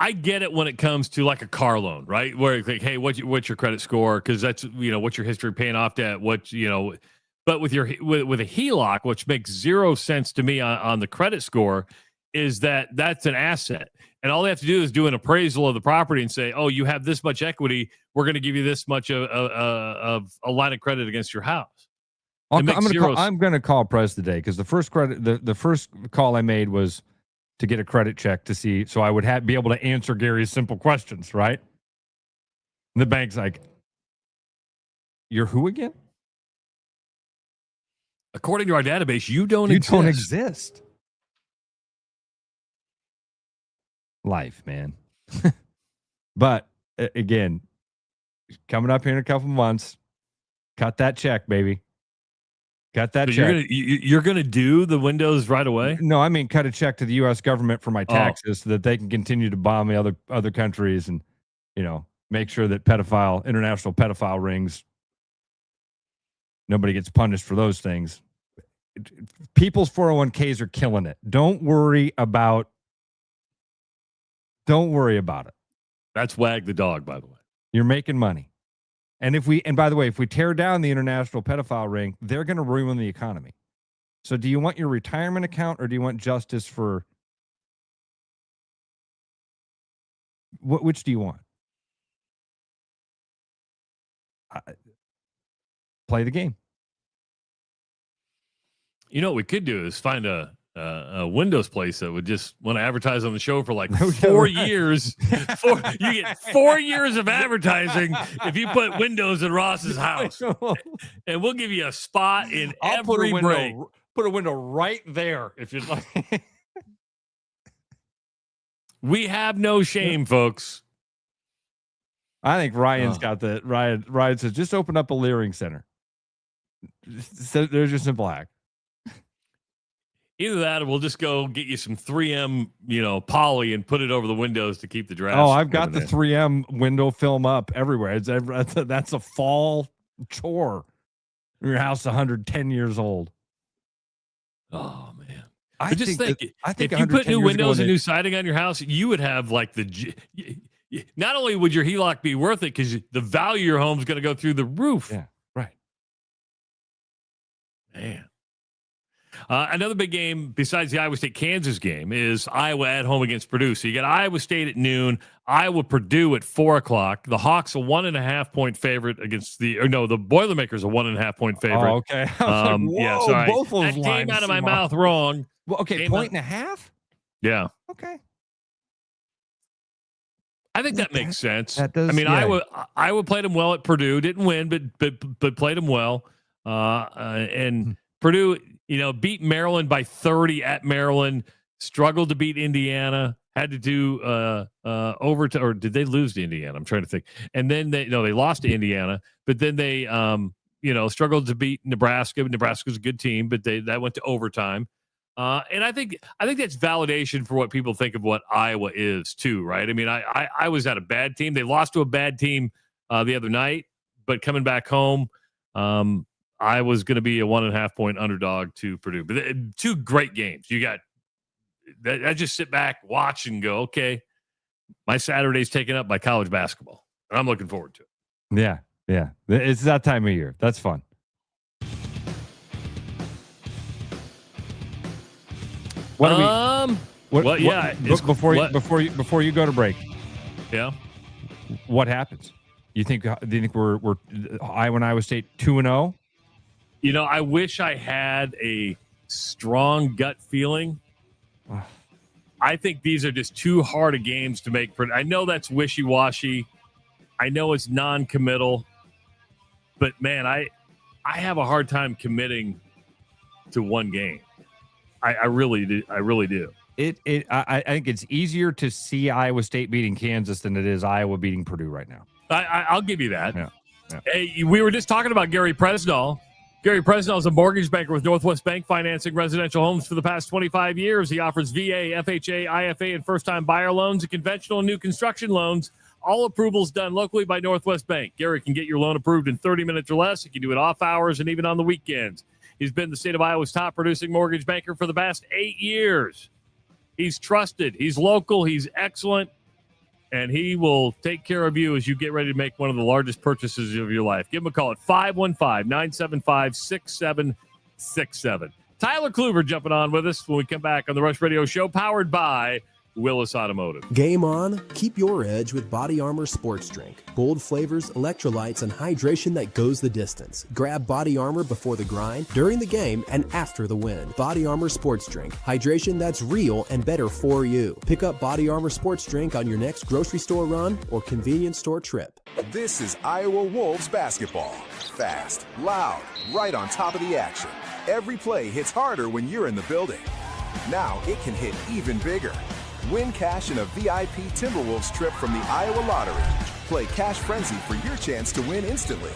I get it when it comes to like a car loan, right? Where it's like, hey, what's your credit score? Because that's, what's your history of paying off debt? But with with a HELOC, which makes zero sense to me on the credit score, is that's an asset. And all they have to do is do an appraisal of the property and say, oh, you have this much equity. We're going to give you this much of a line of credit against your house. I'm going to call Prez today because the first call I made was to get a credit check to see, so I would be able to answer Gary's simple questions, right? And the bank's like, "You're who again?" According to our database, you don't exist. Life, man. But again, coming up here in a couple months, cut that check, baby. Cut that check. You're gonna do the windows right away? No, I mean cut a check to the U.S. government for my taxes so that they can continue to bomb the other countries and make sure that international pedophile rings, nobody gets punished for those things. People's 401ks are killing it. Don't worry about it. That's Wag the dog, by the way. You're making money. And by the way, if we tear down the international pedophile ring, they're going to ruin the economy. So do you want your retirement account or do you want justice for which do you want? Play the game. What we could do is find a windows place that would just want to advertise on the show for like 4 years. You get 4 years of advertising if you put windows in Ross's house, and we'll give you a spot in every break. Put a window right there if you'd like. We have no shame, folks. I think Ryan's got the Ryan says just open up a Leering Center. So they're just in black. Either that, or we'll just go get you some 3M, poly, and put it over the windows to keep the draft. Oh, I've got the 3M window film up everywhere. That's a fall chore. Your house 110 years old. Oh man! I think if you put new windows and new siding on your house, you would have like not only would your HELOC be worth it because the value of your home is going to go through the roof. Yeah, right. Man. Another big game besides the Iowa State-Kansas game is Iowa at home against Purdue. So you got Iowa State at noon, Iowa-Purdue at 4 o'clock. The Hawks a 1.5-point favorite against the Boilermakers a 1.5-point favorite. Oh, okay. I was like, yeah, sorry. Both those that lines came out of my mouth wrong. Well, okay, point and a half? Yeah. Okay. I think that makes sense. That does, Iowa played them well at Purdue. Didn't win, but played them well. And Purdue, beat Maryland by 30 at Maryland. Struggled to beat Indiana. Had to do overtime, or did they lose to Indiana? I'm trying to think. And then they lost to Indiana. But then they struggled to beat Nebraska. Nebraska's a good team, but that went to overtime. And I think that's validation for what people think of what Iowa is too, right? I mean, I was at a bad team. They lost to a bad team the other night, but coming back home, I was going to be a 1.5-point underdog to Purdue. But two great games. You got I just sit back, watch, and go, okay, my Saturday's taken up by college basketball, and I'm looking forward to it. Yeah. It's that time of year. That's fun. Before you go to break. Yeah. What happens? Do you think we're Iowa and Iowa State 2-0? I wish I had a strong gut feeling. I think these are just too hard of games to make. I know that's wishy-washy. I know it's non-committal. But, man, I have a hard time committing to one game. I really do. I really do. I think it's easier to see Iowa State beating Kansas than it is Iowa beating Purdue right now. I'll give you that. Yeah. Hey, we were just talking about Gary Presnall. Gary Presnall is a mortgage banker with Northwest Bank, financing residential homes for the past 25 years. He offers VA, FHA, IFA, and first-time buyer loans and conventional and new construction loans. All approvals done locally by Northwest Bank. Gary can get your loan approved in 30 minutes or less. He can do it off hours and even on the weekends. He's been the state of Iowa's top producing mortgage banker for the past 8 years. He's trusted. He's local. He's excellent. And he will take care of you as you get ready to make one of the largest purchases of your life. Give him a call at 515-975-6767. Tyler Kluver jumping on with us when we come back on the Rush Radio Show, powered by Willis Automotive. Game on. Keep your edge with Body Armor Sports Drink. Bold flavors, electrolytes, and hydration that goes the distance. Grab Body Armor before the grind, during the game, and after the win. Body Armor Sports Drink. Hydration that's real and better for you. Pick up Body Armor Sports Drink on your next grocery store run or convenience store trip. This is Iowa Wolves basketball. Fast, loud, right on top of the action. Every play hits harder when you're in the building. Now it can hit even bigger. Win cash in a VIP Timberwolves trip from the Iowa Lottery. Play Cash Frenzy for your chance to win instantly.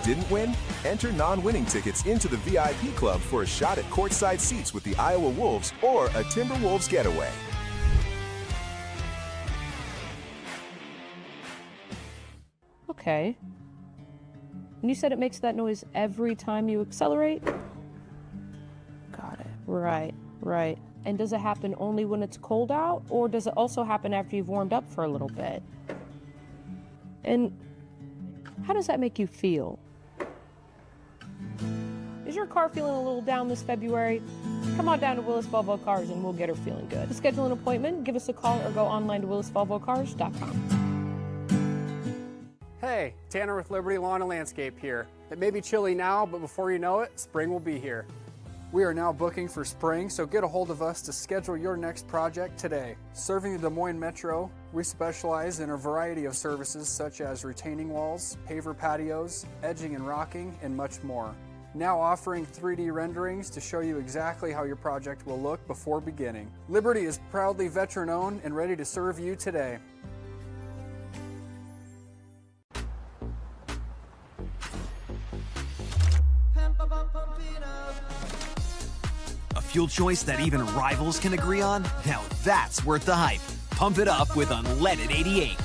Didn't win? Enter non-winning tickets into the VIP club for a shot at courtside seats with the Iowa Wolves or a Timberwolves getaway. Okay. And you said it makes that noise every time you accelerate? Got it. Right. And does it happen only when it's cold out, or does it also happen after you've warmed up for a little bit? And how does that make you feel? Is your car feeling a little down this February? Come on down to Willis Volvo Cars and we'll get her feeling good. To schedule an appointment, give us a call or go online to willisvolvocars.com. Hey, Tanner with Liberty Lawn and Landscape here. It may be chilly now, but before you know it, spring will be here. We are now booking for spring, so get a hold of us to schedule your next project today. Serving the Des Moines Metro, we specialize in a variety of services such as retaining walls, paver patios, edging and rocking, and much more. Now offering 3D renderings to show you exactly how your project will look before beginning. Liberty is proudly veteran-owned and ready to serve you today. A fuel choice that even rivals can agree on? Now that's worth the hype. Pump it up with Unleaded 88.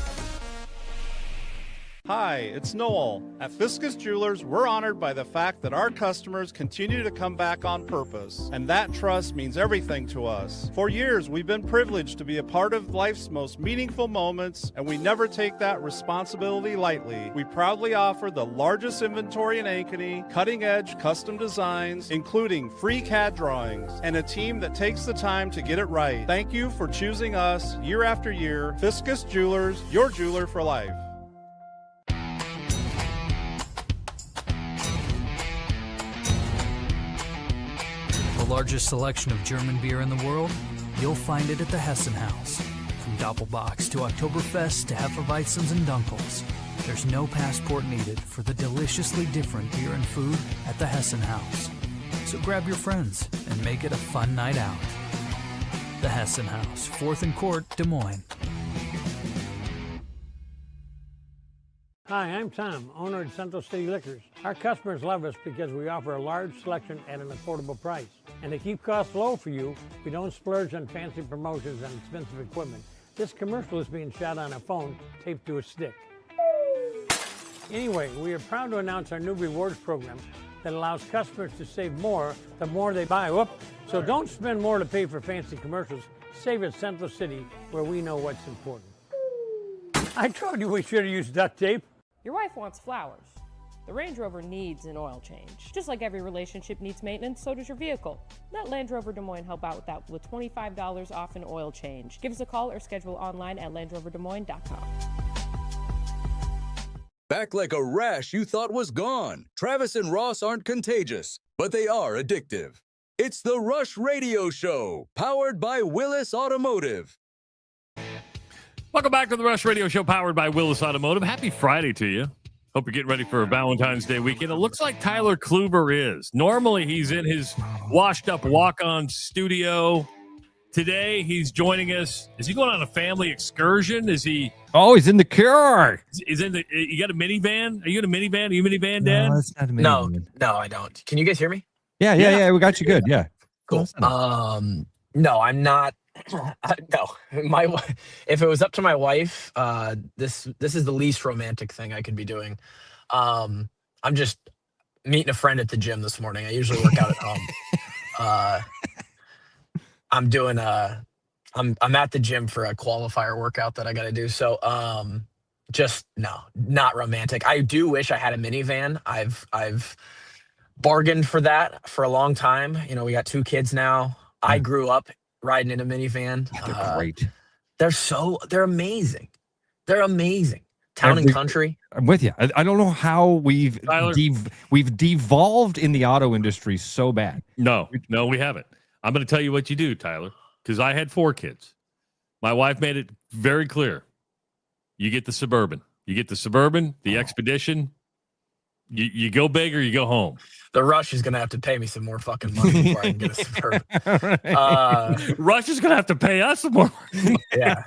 Hi, it's Noel. At Fiscus Jewelers, we're honored by the fact that our customers continue to come back on purpose, and that trust means everything to us. For years, we've been privileged to be a part of life's most meaningful moments, and we never take that responsibility lightly. We proudly offer the largest inventory in Ankeny, cutting-edge custom designs, including free CAD drawings, and a team that takes the time to get it right. Thank you for choosing us year after year. Fiscus Jewelers, your jeweler for life. The largest selection of German beer in the world? You'll find it at the Hessen House. From Doppelbocks to Oktoberfest to Hefeweizens and Dunkels, there's no passport needed for the deliciously different beer and food at the Hessen House. So grab your friends and make it a fun night out. The Hessen House, 4th and Court, Des Moines. Hi, I'm Tom, owner at Central City Liquors. Our customers love us because we offer a large selection at an affordable price. And to keep costs low for you, we don't splurge on fancy promotions and expensive equipment. This commercial is being shot on a phone taped to a stick. Anyway, we are proud to announce our new rewards program that allows customers to save more the more they buy. Whoop. So don't spend more to pay for fancy commercials. Save at Central City, where we know what's important. I told you we should have used duct tape. Your wife wants flowers. The Range Rover needs an oil change. Just like every relationship needs maintenance, so does your vehicle. Let Land Rover Des Moines help out with that with $25 off an oil change. Give us a call or schedule online at LandRoverDesMoines.com. Back like a rash you thought was gone. Travis and Ross aren't contagious, but they are addictive. It's the Rush Radio Show, powered by Willis Automotive. Welcome back to the Rush Radio Show, powered by Willis Automotive. Happy Friday to you. Hope you're getting ready for a Valentine's Day weekend. It looks like Tyler Kluber is. Normally, he's in his washed-up walk-on studio. Today, he's joining us. Is he going on a family excursion? Is he? Oh, he's in the car. He's in the. You got a minivan? Are you in a minivan? Are you a minivan, Dad? No, it's not a minivan. No, I don't. Can you guys hear me? Yeah. We got you good. Yeah. Cool. No, I'm not. No, if it was up to my wife, this is the least romantic thing I could be doing. I'm just meeting a friend at the gym this morning. I usually work out at home. I'm doing I'm at the gym for a qualifier workout that I got to do. So just not romantic. I do wish I had a minivan. I've bargained for that for a long time. You know, we got 2 kids now. I grew up riding in a minivan. They're great. They're amazing. They're amazing. Town and country. I'm with you. I don't know how we've devolved in the auto industry so bad. No, we haven't. I'm going to tell you what you do, Tyler, because I had 4 kids. My wife made it very clear. You get the Suburban. The Expedition. You go big or you go home. The Rush is going to have to pay me some more fucking money before I can get a Suburban. Rush is going to have to pay us some more. Yeah.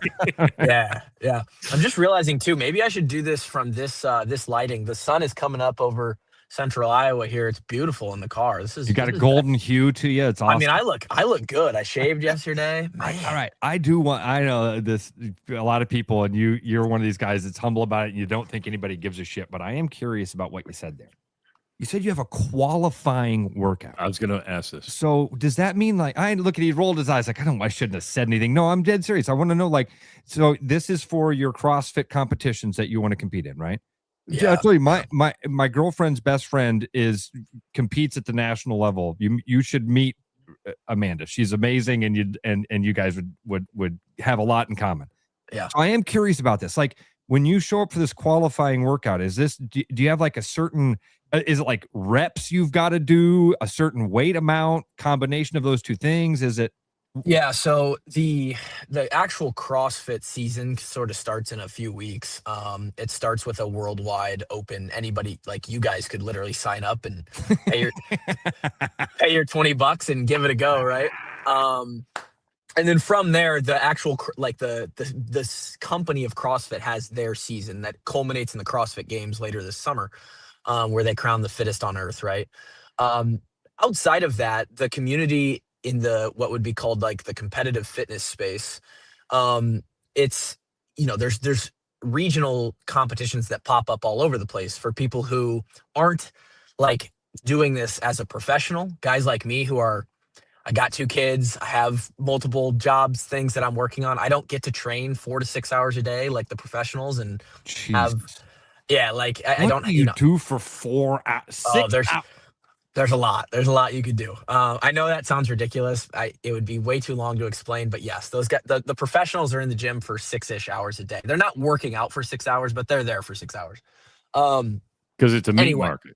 I'm just realizing too, maybe I should do this from this lighting. The sun is coming up over central Iowa here. It's beautiful in the car. You got a golden hue to you. It's awesome. I mean, I look good. I shaved yesterday. All right. I know this, a lot of people, and you're one of these guys that's humble about it and you don't think anybody gives a shit, but I am curious about what you said there. You said you have a qualifying workout. I was going to ask this. So does that mean, like, I look at he rolled his eyes like, I shouldn't have said anything. No, I'm dead serious. I want to know, like, so this is for your CrossFit competitions that you want to compete in, right? Yeah. I tell you, my girlfriend's best friend competes at the national level. You should meet Amanda. She's amazing, and you guys would have a lot in common. Yeah. So I am curious about this. Like, when you show up for this qualifying workout, do you have like a certain Is it like reps you've got to do, a certain weight amount, combination of those two things? Is it? Yeah, so the actual CrossFit season sort of starts in a few weeks. It starts with a worldwide open. Anybody like you guys could literally sign up and pay your pay your $20 and give it a go, right? And then from there, the actual like the company of CrossFit has their season that culminates in the CrossFit Games later this summer, where they crown the fittest on earth, right? Outside of that, the community in the what would be called like the competitive fitness space, it's, you know, there's regional competitions that pop up all over the place for people who aren't like doing this as a professional. Guys like me who are, I got 2 kids, I have multiple jobs, things that I'm working on. I don't get to train 4 to 6 hours a day like the professionals and have, yeah, like I don't, What do you do for 4 hours? There's a lot. There's a lot you could do. I know that sounds ridiculous. It would be way too long to explain, but yes, those guys, the professionals are in the gym for 6-ish hours a day. They're not working out for 6 hours, but they're there for 6 hours. Because it's a meat market.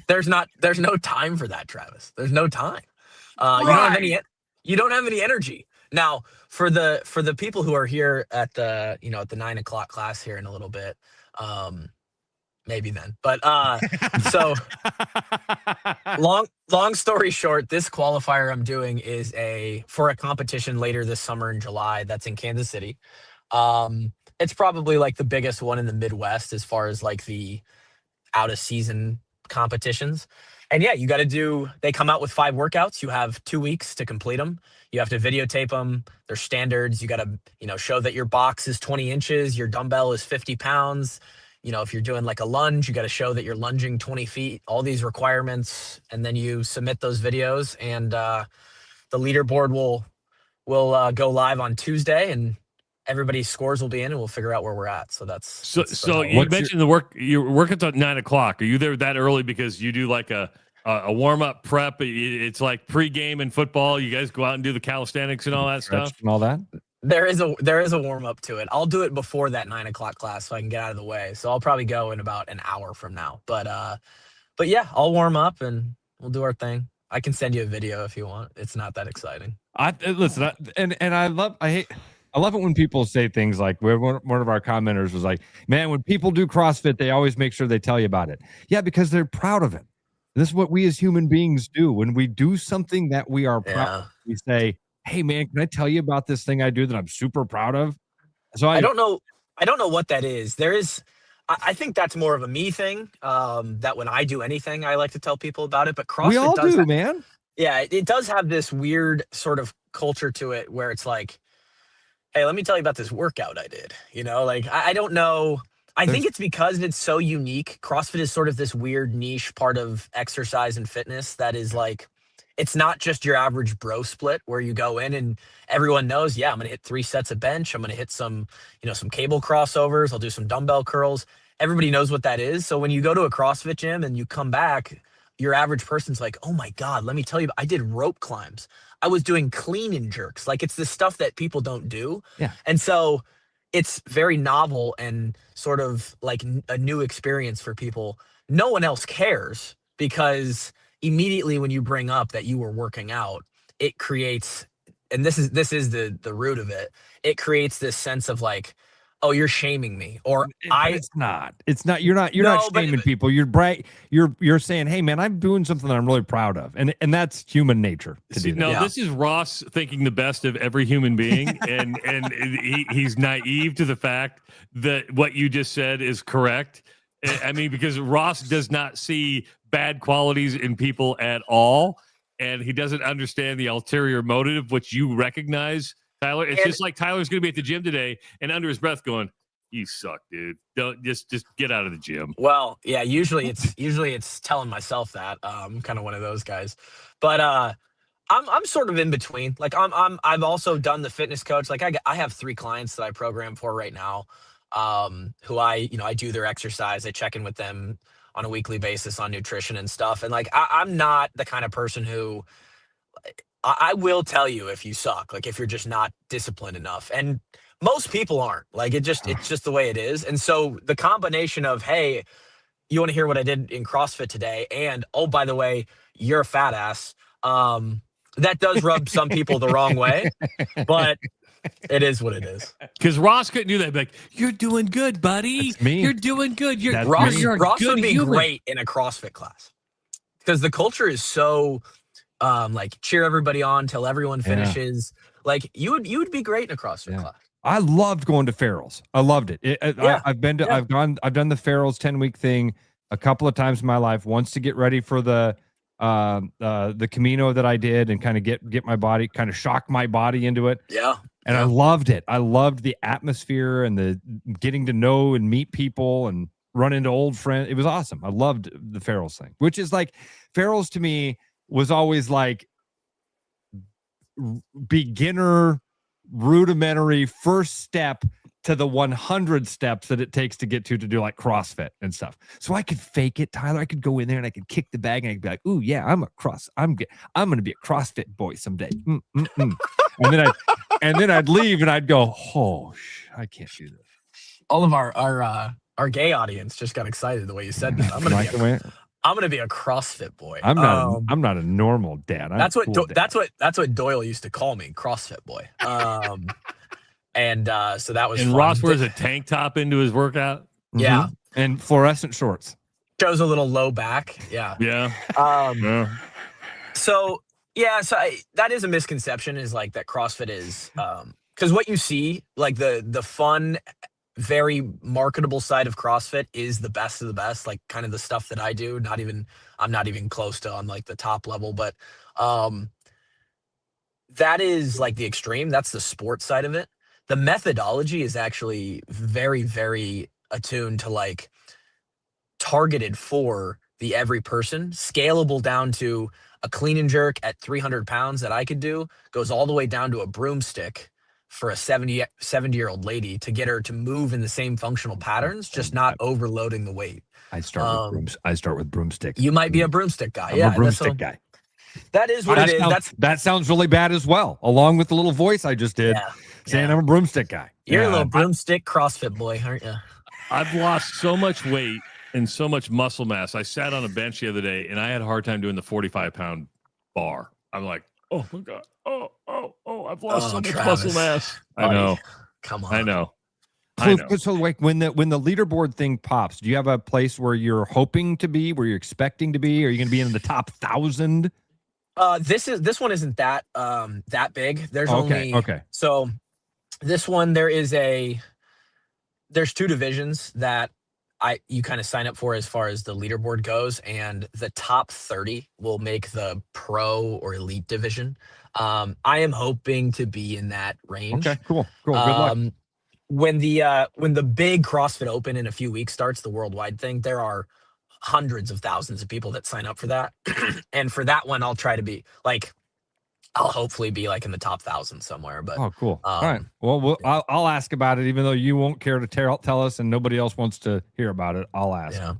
There's no time for that, Travis. There's no time. You don't have any energy. Now, for the people who are here at the, you know, at the 9 o'clock class here in a little bit, maybe then. But so long story short, this qualifier I'm doing is for a competition later this summer in July that's in Kansas City. It's probably like the biggest one in the Midwest as far as like the out of season competitions. And yeah, they come out with 5 workouts. You have 2 weeks to complete them. You have to videotape them. They're standards. You got to, you know, show that your box is 20 inches, your dumbbell is 50 pounds. You know, if you're doing like a lunge, you got to show that you're lunging 20 feet, all these requirements. And then you submit those videos, and the leaderboard will go live on Tuesday, and everybody's scores will be in, and we'll figure out where we're at. So that's so you mentioned your workouts at 9 o'clock. Are you there that early because you do like a warm-up prep? It's like pre-game in football. You guys go out and do the calisthenics and all that stuff and all that. There is a warm-up to it. I'll do it before that 9 o'clock class so I can get out of the way. So I'll probably go in about an hour from now. But yeah, I'll warm up and we'll do our thing. I can send you a video if you want. It's not that exciting. I love it when people say things like, one of our commenters was like, man, when people do CrossFit, they always make sure they tell you about it. Yeah, because they're proud of it. This is what we as human beings do. When we do something that we are proud of, we say, hey, man, can I tell you about this thing I do that I'm super proud of? So I don't know what that is. I think that's more of a me thing, that when I do anything, I like to tell people about it. But CrossFit we all do, man. Yeah, it does have this weird sort of culture to it where it's like, hey, let me tell you about this workout I did. You know, like I don't know. I think it's because it's so unique. CrossFit is sort of this weird niche part of exercise and fitness that is like, it's not just your average bro split where you go in and everyone knows, yeah, I'm going to hit 3 sets of bench. I'm going to hit some cable crossovers. I'll do some dumbbell curls. Everybody knows what that is. So when you go to a CrossFit gym and you come back, your average person's like, oh my God, let me tell you, I did rope climbs. I was doing clean and jerks. Like it's the stuff that people don't do. Yeah. And so it's very novel and sort of like a new experience for people. No one else cares because immediately when you bring up that you were working out, it creates, and this is the root of it. It creates this sense of like, oh, you're shaming me, or it's not. You're not shaming people. You're saying, hey, man, I'm doing something that I'm really proud of, and that's human nature to do that. No, this is Ross thinking the best of every human being, and he's naive to the fact that what you just said is correct. I mean, because Ross does not see bad qualities in people at all, and he doesn't understand the ulterior motive, which you recognize, Tyler. It's just like Tyler's going to be at the gym today, and under his breath going, "You suck, dude. Don't just get out of the gym." Well, yeah. Usually it's telling myself that. I'm kind of one of those guys, but I'm sort of in between. Like I've also done the fitness coach. Like I have 3 clients that I program for right now, who I do their exercise. I check in with them on a weekly basis on nutrition and stuff. And like I'm not the kind of person who I will tell you if you suck, like if you're just not disciplined enough. And most people aren't. Like it's just the way it is. And so the combination of, hey, you want to hear what I did in CrossFit today? And oh, by the way, you're a fat ass. That does rub some people the wrong way, but it is what it is. Because Ross couldn't do that. Like, you're doing good, buddy. That's me. You're doing good. Ross You're would be human. great in a CrossFit class because the culture is so like cheer everybody on till everyone finishes. Like you would be great in a CrossFit class. I loved going to Farrell's. I loved it. I've been to, I've done the Farrell's 10-week thing a couple of times in my life. Once to get ready for the Camino that I did and kind of get my body, kind of shock my body into it. Yeah. And I loved it. I loved the atmosphere and the getting to know and meet people and run into old friends. It was awesome. I loved the Farrell's thing, which is like Farrell's to me was always like beginner, rudimentary first step to the 100 steps that it takes to get to do like CrossFit and stuff. So I could fake it, Tyler. I could go in there and I could kick the bag and I'd be like, "Ooh, yeah, I'm going to be a CrossFit boy someday." And then I'd leave and I'd go, "Oh, I can't do this." All of our gay audience just got excited the way you said that. I'm gonna be a CrossFit boy. I'm not a normal dad. That's what Doyle used to call me, CrossFit boy. And so that was and fun. Ross wears a tank top into his workout. Yeah. And fluorescent shorts. Shows a little low back. Yeah. Yeah. So that is a misconception, is like that CrossFit is because what you see, like the fun, very marketable side of CrossFit is the best of the best, like kind of the stuff that I do. I'm not even close to on like the top level, but that is like the extreme. That's the sports side of it. The methodology is actually very, very attuned to like targeted for the every person, scalable down to a clean and jerk at 300 pounds that I could do, goes all the way down to a broomstick for a 70-year-old lady to get her to move in the same functional patterns, just not overloading the weight. I start with broomstick. You might be a broomstick guy. I'm a broomstick guy. That is what it is. That sounds really bad as well, along with the little voice I just did saying I'm a broomstick guy. You're a little broomstick CrossFit boy, aren't you? I've lost so much weight and so much muscle mass. I sat on a bench the other day and I had a hard time doing the 45-pound bar. I'm like, oh my God. I've lost so much muscle mass. I know. Come on. I know. So like when the leaderboard thing pops, do you have a place where you're hoping to be, where you're expecting to be? Are you going to be in the top 1,000? This one isn't that big. There's okay. So this one there's 2 divisions that you kind of sign up for as far as the leaderboard goes, and the top 30 will make the pro or elite division. I am hoping to be in that range. Okay, cool. Good luck. When the big CrossFit Open in a few weeks starts, the worldwide thing, there are hundreds of thousands of people that sign up for that. And for that one, I'll try to be like, I'll hopefully be like in the top 1,000 somewhere. But cool. All right. Well, I'll ask about it, even though you won't care to tell us, and nobody else wants to hear about it. I'll ask. Yeah.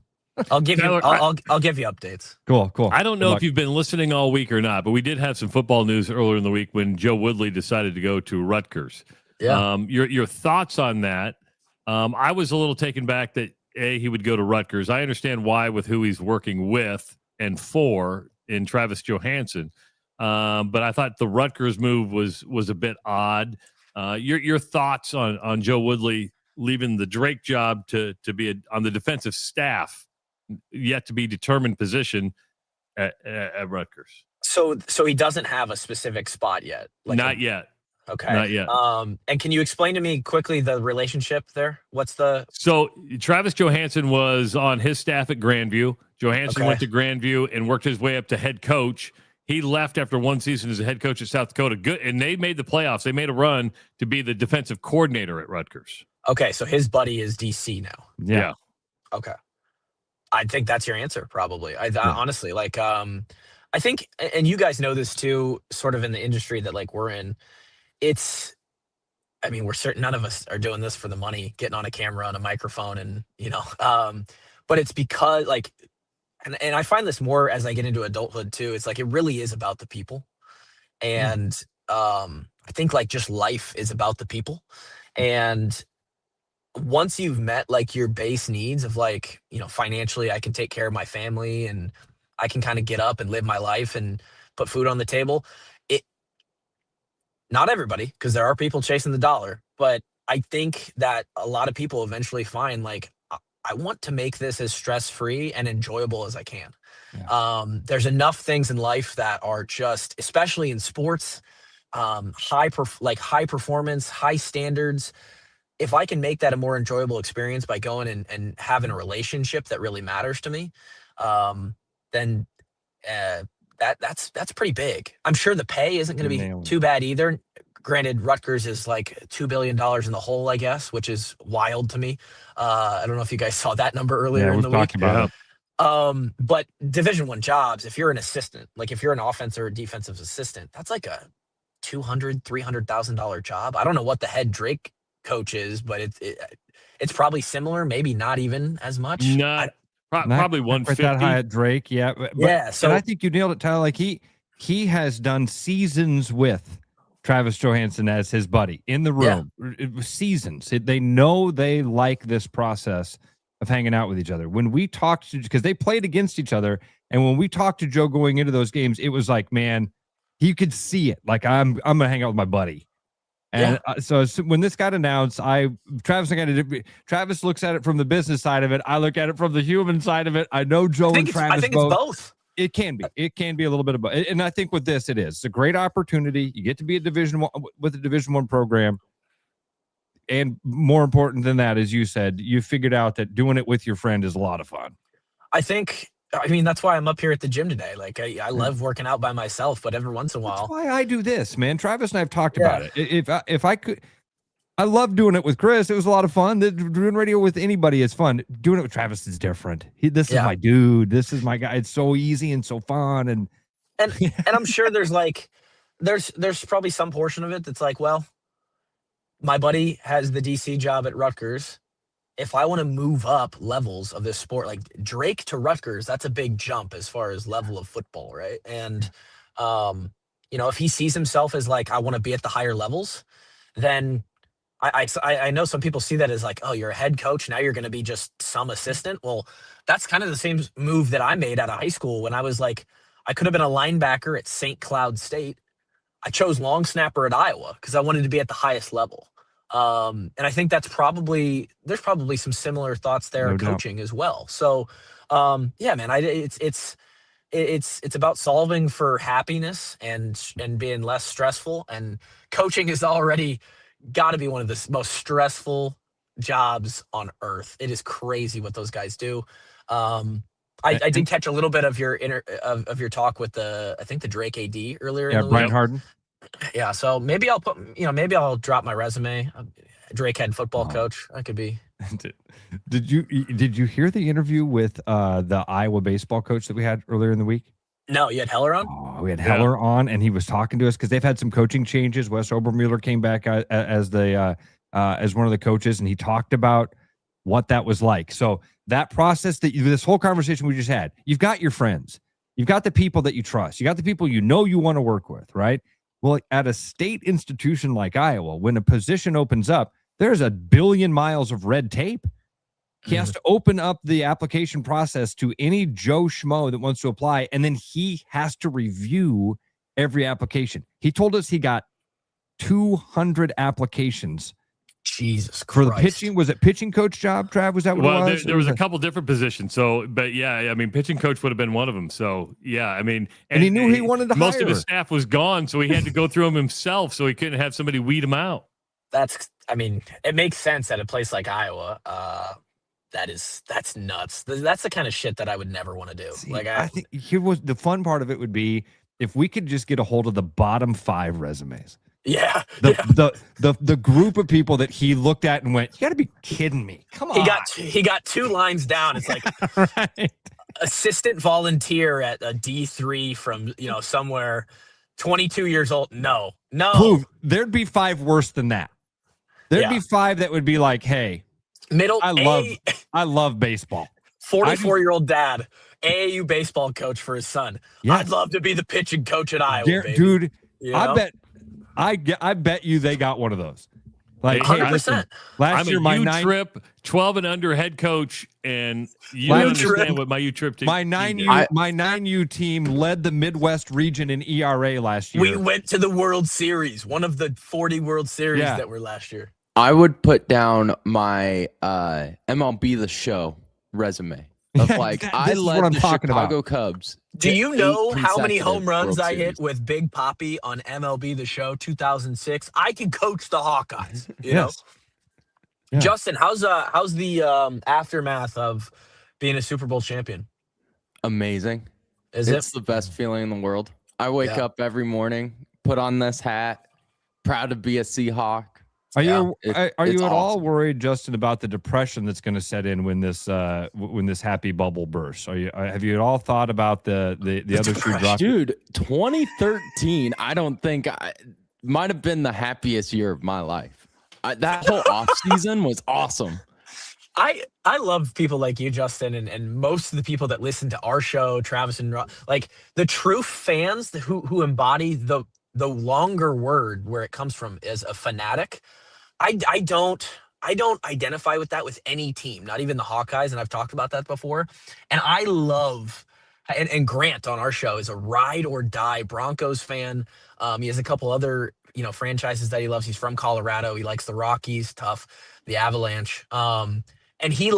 I'll give you. I'll give you updates. Cool. I don't know if you've been listening all week or not, but we did have some football news earlier in the week when Joe Woodley decided to go to Rutgers. Yeah. Your thoughts on that? I was a little taken back that he would go to Rutgers. I understand why with who he's working with and for in Travis Johansson. But I thought the Rutgers move was a bit odd. Your thoughts on Joe Woodley leaving the Drake job to be on the defensive staff, yet to be determined position at Rutgers. So he doesn't have a specific spot yet. Not yet. Okay. Not yet. And can you explain to me quickly the relationship there? So Travis Johansson was on his staff at Grandview. Johansson went to Grandview and worked his way up to head coach. He left after one season as a head coach at South Dakota. Good, and they made the playoffs. They made a run to be the defensive coordinator at Rutgers. Okay, so his buddy is DC now. Yeah. Okay. I think that's your answer, probably. Honestly, I think, and you guys know this too, sort of in the industry that like we're in. We're certain none of us are doing this for the money, getting on a camera, on a microphone, and but it's because like, and I find this more as I get into adulthood too. It's like it really is about the people, and I think like just life is about the people, and once you've met like your base needs of like, financially, I can take care of my family and I can kind of get up and live my life and put food on the table. Not everybody, because there are people chasing the dollar, but I think that a lot of people eventually find like, I want to make this as stress-free and enjoyable as I can. Yeah. There's enough things in life that are just, especially in sports, high performance, high standards. If I can make that a more enjoyable experience by going and having a relationship that really matters to me, then that's pretty big. I'm sure the pay isn't going to be too bad either. Granted, Rutgers is like $2 billion in the hole, I guess, which is wild to me. I don't know if you guys saw that number earlier in the week. About it. But Division I jobs, if you're an assistant, like if you're an offensive or defensive assistant, that's like a $200,000-$300,000 job. I don't know what the head Drake coach is, but it's probably similar, maybe not even as much. Probably 150. That high at Drake, yeah. Yeah. So I think you nailed it, Tyler. Like he has done seasons with Travis Johansson as his buddy in the room. Yeah. It was seasons. They know they like this process of hanging out with each other. When we talked to, because they played against each other, and when we talked to Joe going into those games, it was like, man, you could see it. Like I'm gonna hang out with my buddy. And so when this got announced, Travis looks at it from the business side of it. I look at it from the human side of it. I know Joe and Travis. I think it's both. It can be. It can be a little bit of both. And I think with this, it is. It's a great opportunity. You get to be a Division I with a Division I program. And more important than that, as you said, you figured out that doing it with your friend is a lot of fun. I mean, that's why I'm up here at the gym today. Like, I love working out by myself, but every once in a while. That's why I do this, man. Travis and I have talked about it. If I could, I love doing it with Chris. It was a lot of fun. Doing radio with anybody is fun. Doing it with Travis is different. This is my dude. This is my guy. It's so easy and so fun. And I'm sure there's probably some portion of it that's like, well, my buddy has the DC job at Rutgers. If I want to move up levels of this sport, like Drake to Rutgers, that's a big jump as far as level of football, right? And, if he sees himself as like, I want to be at the higher levels, then I know some people see that as like, oh, you're a head coach. Now you're going to be just some assistant. Well, that's kind of the same move that I made out of high school when I was like, I could have been a linebacker at St. Cloud State. I chose long snapper at Iowa because I wanted to be at the highest level. And I think there's probably some similar thoughts there in coaching as well. So, man, it's about solving for happiness and being less stressful, and coaching has already got to be one of the most stressful jobs on earth. It is crazy what those guys do. I did catch a little bit of your of your talk with I think the Drake AD earlier. Yeah, Brian Harden. Yeah, so maybe I'll drop my resume. Drake head football coach. I could be. Did you hear the interview with the Iowa baseball coach that we had earlier in the week? No, you had Heller on? Oh, we had Heller on, and he was talking to us because they've had some coaching changes. Wes Obermuller came back as one of the coaches, and he talked about what that was like. So that process, this whole conversation we just had, you've got your friends, you've got the people that you trust, you got the people you want to work with, right? Well, at a state institution like Iowa, when a position opens up, there's a billion miles of red tape. He has to open up the application process to any Joe Schmo that wants to apply, and then he has to review every application. He told us he got 200 applications. Jesus Christ. For the pitching, was it pitching coach job, Trav? Was that what it was? There was a couple different positions. So, but yeah, I mean, pitching coach would have been one of them. So, yeah, I mean, and he knew he wanted to hire. Most of his staff was gone, so he had to go through them himself, so he couldn't have somebody weed him out. It makes sense at a place like Iowa. That's nuts. That's the kind of shit that I would never want to do. See, I think here was the fun part of it would be if we could just get a hold of the bottom 5 resumes. Yeah. The group of people that he looked at and went, you got to be kidding me. Come on. He got 2 lines down. It's like right. Assistant volunteer at a D3 from, somewhere, 22 years old. No. Proof. There'd be 5 worse than that. There'd be 5 that would be like, hey, I love baseball. 44-year-old dad, AAU baseball coach for his son. Yes. I'd love to be the pitching coach at Iowa, baby. Dude, I bet you they got one of those. Like, hey, listen, 100%. last I'm year a my U-Trip 12 and under head coach, and you My don't U-Trip. understand what my U-Trip team. my did. 9U team led the Midwest region in ERA last year. We went to the World Series, one of the 40 World Series Yeah. that were last year. I would put down my MLB The Show resume of like This I is led what I'm the talking about. Chicago Cubs. Do to you 8 know how many consecutive home runs World I hit Series. with Big Papi on MLB The Show 2006? I can coach the Hawkeyes. You know, Yeah. Justin, how's the aftermath of being a Super Bowl champion? Amazing. Is It's it? the best feeling in the world. I wake Yeah. up every morning, put on this hat, proud to be a Seahawk. Are you It- are you it's at all awesome. worried, Justin, about the depression that's going to set in when this happy bubble bursts? Are you have you at all thought about the other shoe dropping? Dude, 2013, I don't think might have been the happiest year of my life. That whole off season was awesome. I love people like you, Justin, and most of the people that listen to our show, Travis and like the true fans who embody the longer word where it comes from is a fanatic. I don't identify with that with any team, not even the Hawkeyes, and I've talked about that before. And I love and Grant on our show is a ride or die Broncos fan. He has a couple other franchises that he loves. He's from Colorado. He likes the Rockies, tough, the Avalanche. And he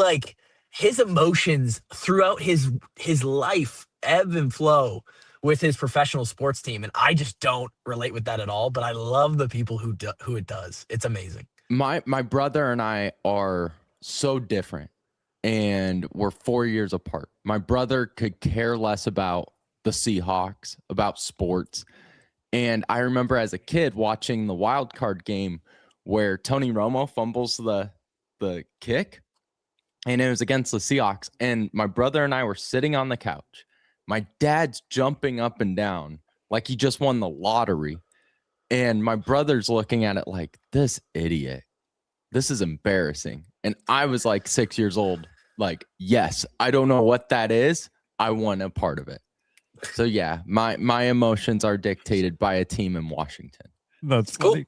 his emotions throughout his life ebb and flow with his professional sports team, and I just don't relate with that at all. But I love the people who it does. It's amazing. My brother and I are so different, and we're 4 years apart. My brother could care less about the Seahawks, about sports. And I remember as a kid watching the wild card game where Tony Romo fumbles the kick, and it was against the Seahawks. And my brother and I were sitting on the couch. My dad's jumping up and down like he just won the lottery. And my brother's looking at it like, this idiot. This is embarrassing. And I was like 6 years old. Like, yes, I don't know what that is. I want a part of it. So yeah, my emotions are dictated by a team in Washington. That's cool. funny.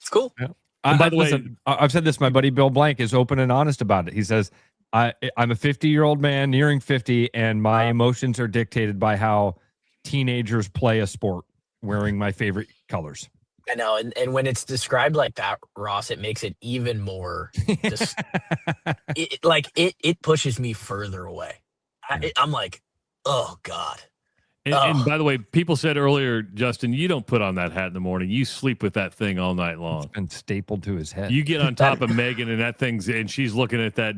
It's cool. Yeah. By the way, listen, I've said this. My buddy Bill Blank is open and honest about it. He says, I'm a 50-year-old man nearing 50, and my emotions are dictated by how teenagers play a sport wearing my favorite colors. I know, and when it's described like that, Ross, it makes it even more. It pushes me further away. I'm like, oh God. And by the way, people said earlier, Justin, you don't put on that hat in the morning. You sleep with that thing all night long. It's been stapled to his head. You get on top of Megan, and she's looking at that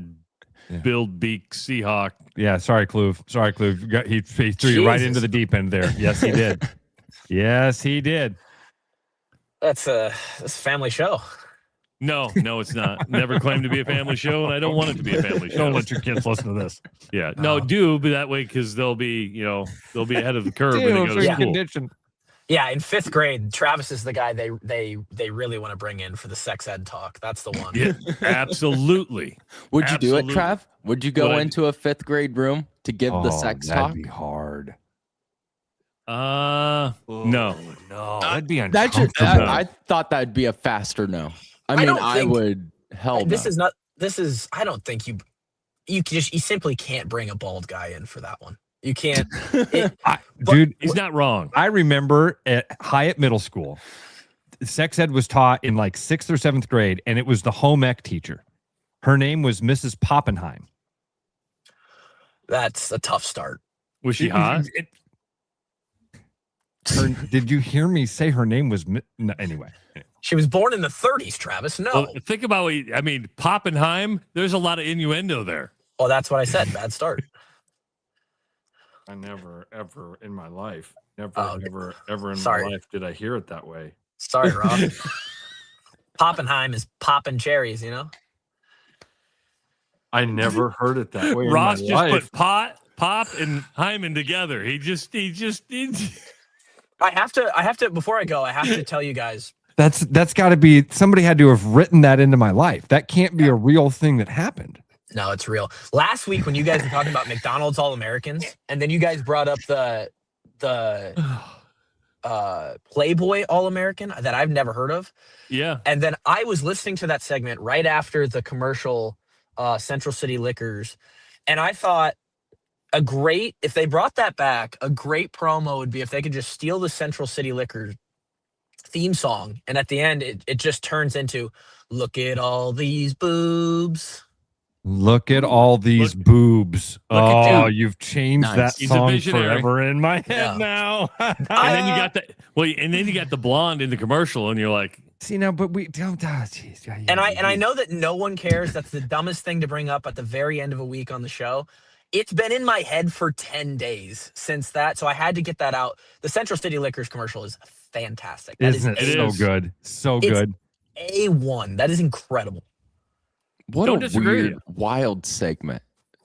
build beak Seahawk. Yeah, sorry, Kluve. He threw you right into the deep end there. Yes, he did. Yes, he did. That's a family show. No, it's not. Never claimed to be a family show, and I don't want it to be a family show. Don't let your kids listen to this. Yeah, no, do be that way because they'll be ahead of the curve when they go to school. Condition. Yeah, in 5th grade, Travis is the guy they really want to bring in for the sex ed talk. That's the one. Yeah, absolutely. Would you do it, Trav? Would you go into a 5th grade room to give the sex talk? That'd be hard. No. That'd be uncomfortable. I thought that'd be a faster no. I would hell This no. is I don't think you simply can't bring a bald guy in for that one. You can't. Dude, he's not wrong. I remember at Hyatt Middle School, sex ed was taught in like 6th or 7th grade, and it was the home ec teacher. Her name was Mrs. Poppenheim. That's a tough start. Was she hot? Did you hear me say her name was? No, anyway. She was born in the 30s, Travis. No. Well, think about Poppenheim. There's a lot of innuendo there. Oh, that's what I said. Bad start. I never, ever in my life, my life did I hear it that way. Sorry, Rob. Poppenheim is popping cherries, I never heard it that way. Ross just put pop, and Hyman together. He just. I have to. Before I go, I have to tell you guys. That's got to be, somebody had to have written that into my life. That can't be a real thing that happened. No, it's real. Last week when you guys were talking about McDonald's All-Americans, and then you guys brought up the Playboy All-American that I've never heard of. Yeah. And then I was listening to that segment right after the commercial, Central City Liquors, and I thought if they brought that back, a great promo would be if they could just steal the Central City Liquors theme song, and at the end it just turns into "Look at all these boobs." Look at all these boobs. Oh, you've changed that He's a song visionary. forever in my head now. And then you got the blonde in the commercial, and you're like, see now, but we don't. Geez, And I know that no one cares. That's the dumbest thing to bring up at the very end of a week on the show. It's been in my head for 10 days since that, so I had to get that out. The Central City Liquors commercial is fantastic. Isn't it so good? So good. A1. That is incredible. What a weird, wild segment.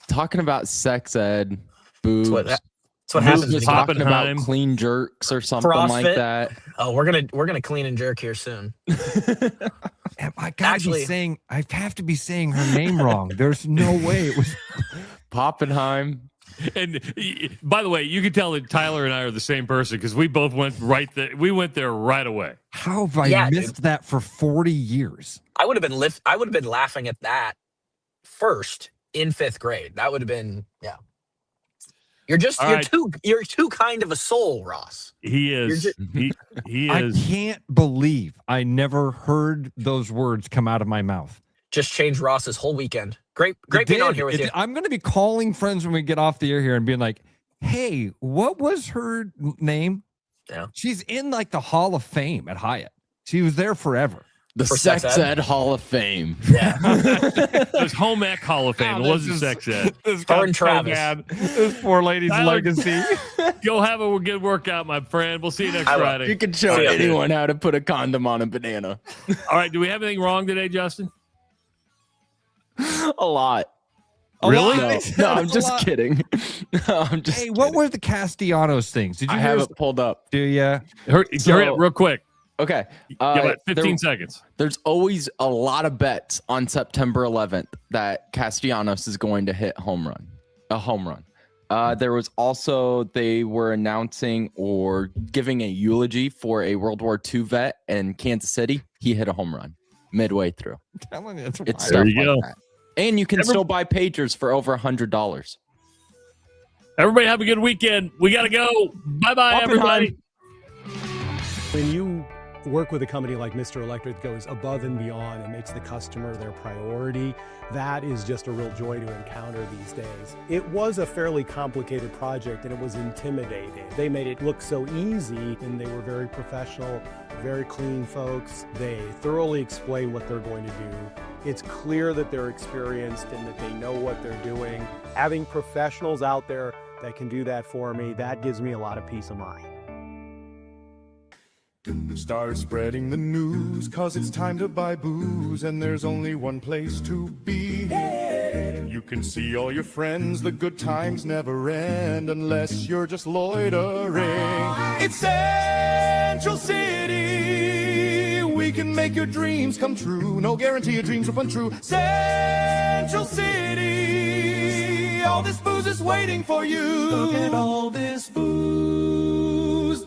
Talking about sex ed, boobs. That's what happens. Just talking about clean jerks or something like that. Oh, we're gonna clean and jerk here soon. I have to be saying her name wrong. There's no way it was Poppenheim. And by the way, you can tell that Tyler and I are the same person because we both went right there. We went there right away. How have I missed that for 40 years? I would have been laughing at that first in 5th grade. That would have been You're too kind of a soul, Ross. He is. He is. I can't believe I never heard those words come out of my mouth. Just changed Ross's whole weekend. Great being on here with you. I'm going to be calling friends when we get off the air here and being like, hey, what was her name? Yeah. She's in like the Hall of Fame at Hyatt. She was there forever. The Sex Ed Hall of Fame. Yeah. It was Home Ec Hall of Fame. It wasn't Sex Ed. This got so bad. This poor lady's legacy. Go have a good workout, my friend. We'll see you next Friday. You can show anyone how to put a condom on a banana. All right. Do we have anything wrong today, Justin? A lot. Really? No, I'm just kidding. Hey, what were the Castellanos things? Did you have it pulled up? Do you? Hurry up real quick. Okay. About 15 seconds. There's always a lot of bets on September 11th that Castellanos is going to hit a home run. There was also, they were announcing or giving a eulogy for a World War II vet in Kansas City. He hit a home run midway through. I'm telling you, it's stuff there you like go. that. And you can still buy pagers for over $100. Everybody have a good weekend. We got to go. Bye-bye, everybody. When you work with a company like Mr. Electric that goes above and beyond and makes the customer their priority, that is just a real joy to encounter these days. It was a fairly complicated project and it was intimidating. They made it look so easy and they were very professional, very clean folks. They thoroughly explain what they're going to do. It's clear that they're experienced and that they know what they're doing. Having professionals out there that can do that for me, that gives me a lot of peace of mind. Start spreading the news, 'cause it's time to buy booze, and there's only one place to be. You can see all your friends, the good times never end, unless you're just loitering. It's Central City, we can make your dreams come true. No guarantee your dreams will come true. Central City, all this booze is waiting for you. Look at all this booze.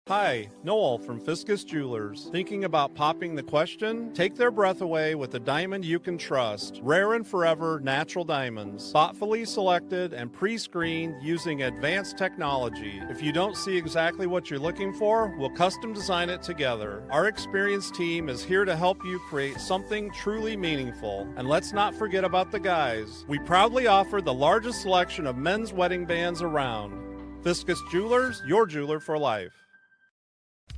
Hi, Noel from Fiscus Jewelers. Thinking about popping the question? Take their breath away with a diamond you can trust. Rare and forever natural diamonds. Thoughtfully selected and pre-screened using advanced technology. If you don't see exactly what you're looking for, we'll custom design it together. Our experienced team is here to help you create something truly meaningful. And let's not forget about the guys. We proudly offer the largest selection of men's wedding bands around. Fiscus Jewelers, your jeweler for life.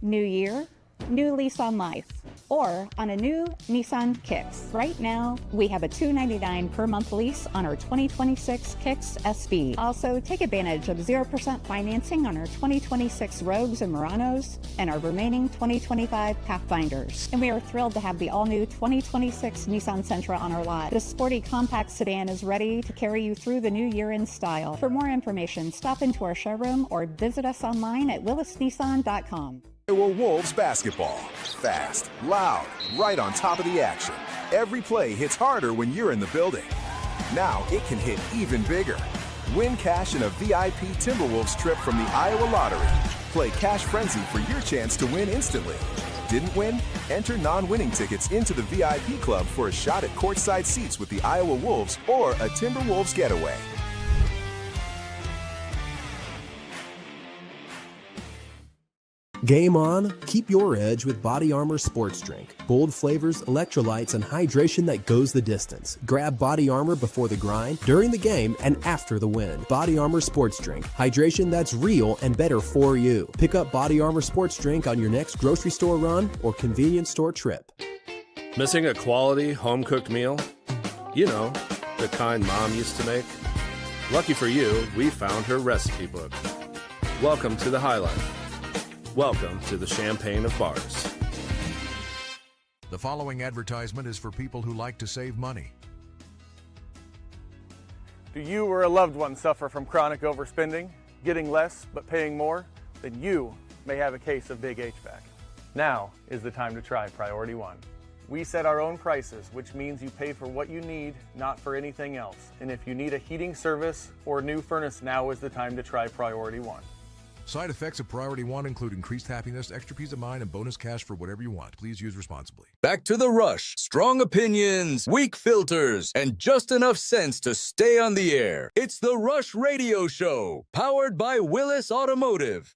New year, new lease on life, or on a new Nissan Kicks. Right now, we have a $299 per month lease on our 2026 Kicks SV. Also, take advantage of 0% financing on our 2026 Rogues and Muranos and our remaining 2025 Pathfinders. And we are thrilled to have the all-new 2026 Nissan Sentra on our lot. This sporty compact sedan is ready to carry you through the new year in style. For more information, stop into our showroom or visit us online at willisnissan.com. Iowa Wolves basketball. Fast, loud, right on top of the action. Every play hits harder when you're in the building. Now it can hit even bigger. Win cash and a VIP Timberwolves trip from the Iowa Lottery. Play Cash Frenzy for your chance to win instantly. Didn't win? Enter non-winning tickets into the VIP club for a shot at courtside seats with the Iowa Wolves or a Timberwolves getaway. Game on, keep your edge with Body Armor Sports Drink. Bold flavors, electrolytes, and hydration that goes the distance. Grab Body Armor before the grind, during the game, and after the win. Body Armor Sports Drink. Hydration that's real and better for you. Pick up Body Armor Sports Drink on your next grocery store run or convenience store trip. Missing a quality home-cooked meal? You know, the kind Mom used to make? Lucky for you, we found her recipe book. Welcome to the High Life. Welcome to the champagne of bars. The following advertisement is for people who like to save money. Do you or a loved one suffer from chronic overspending, getting less but paying more? Then you may have a case of big HVAC. Now is the time to try Priority One. We set our own prices, which means you pay for what you need, not for anything else. And if you need a heating service or new furnace, now is the time to try Priority One. Side effects of Priority One include increased happiness, extra peace of mind, and bonus cash for whatever you want. Please use responsibly. Back to the rush. Strong opinions, weak filters, and just enough sense to stay on the air. It's the Rush Radio Show, powered by Willis Automotive.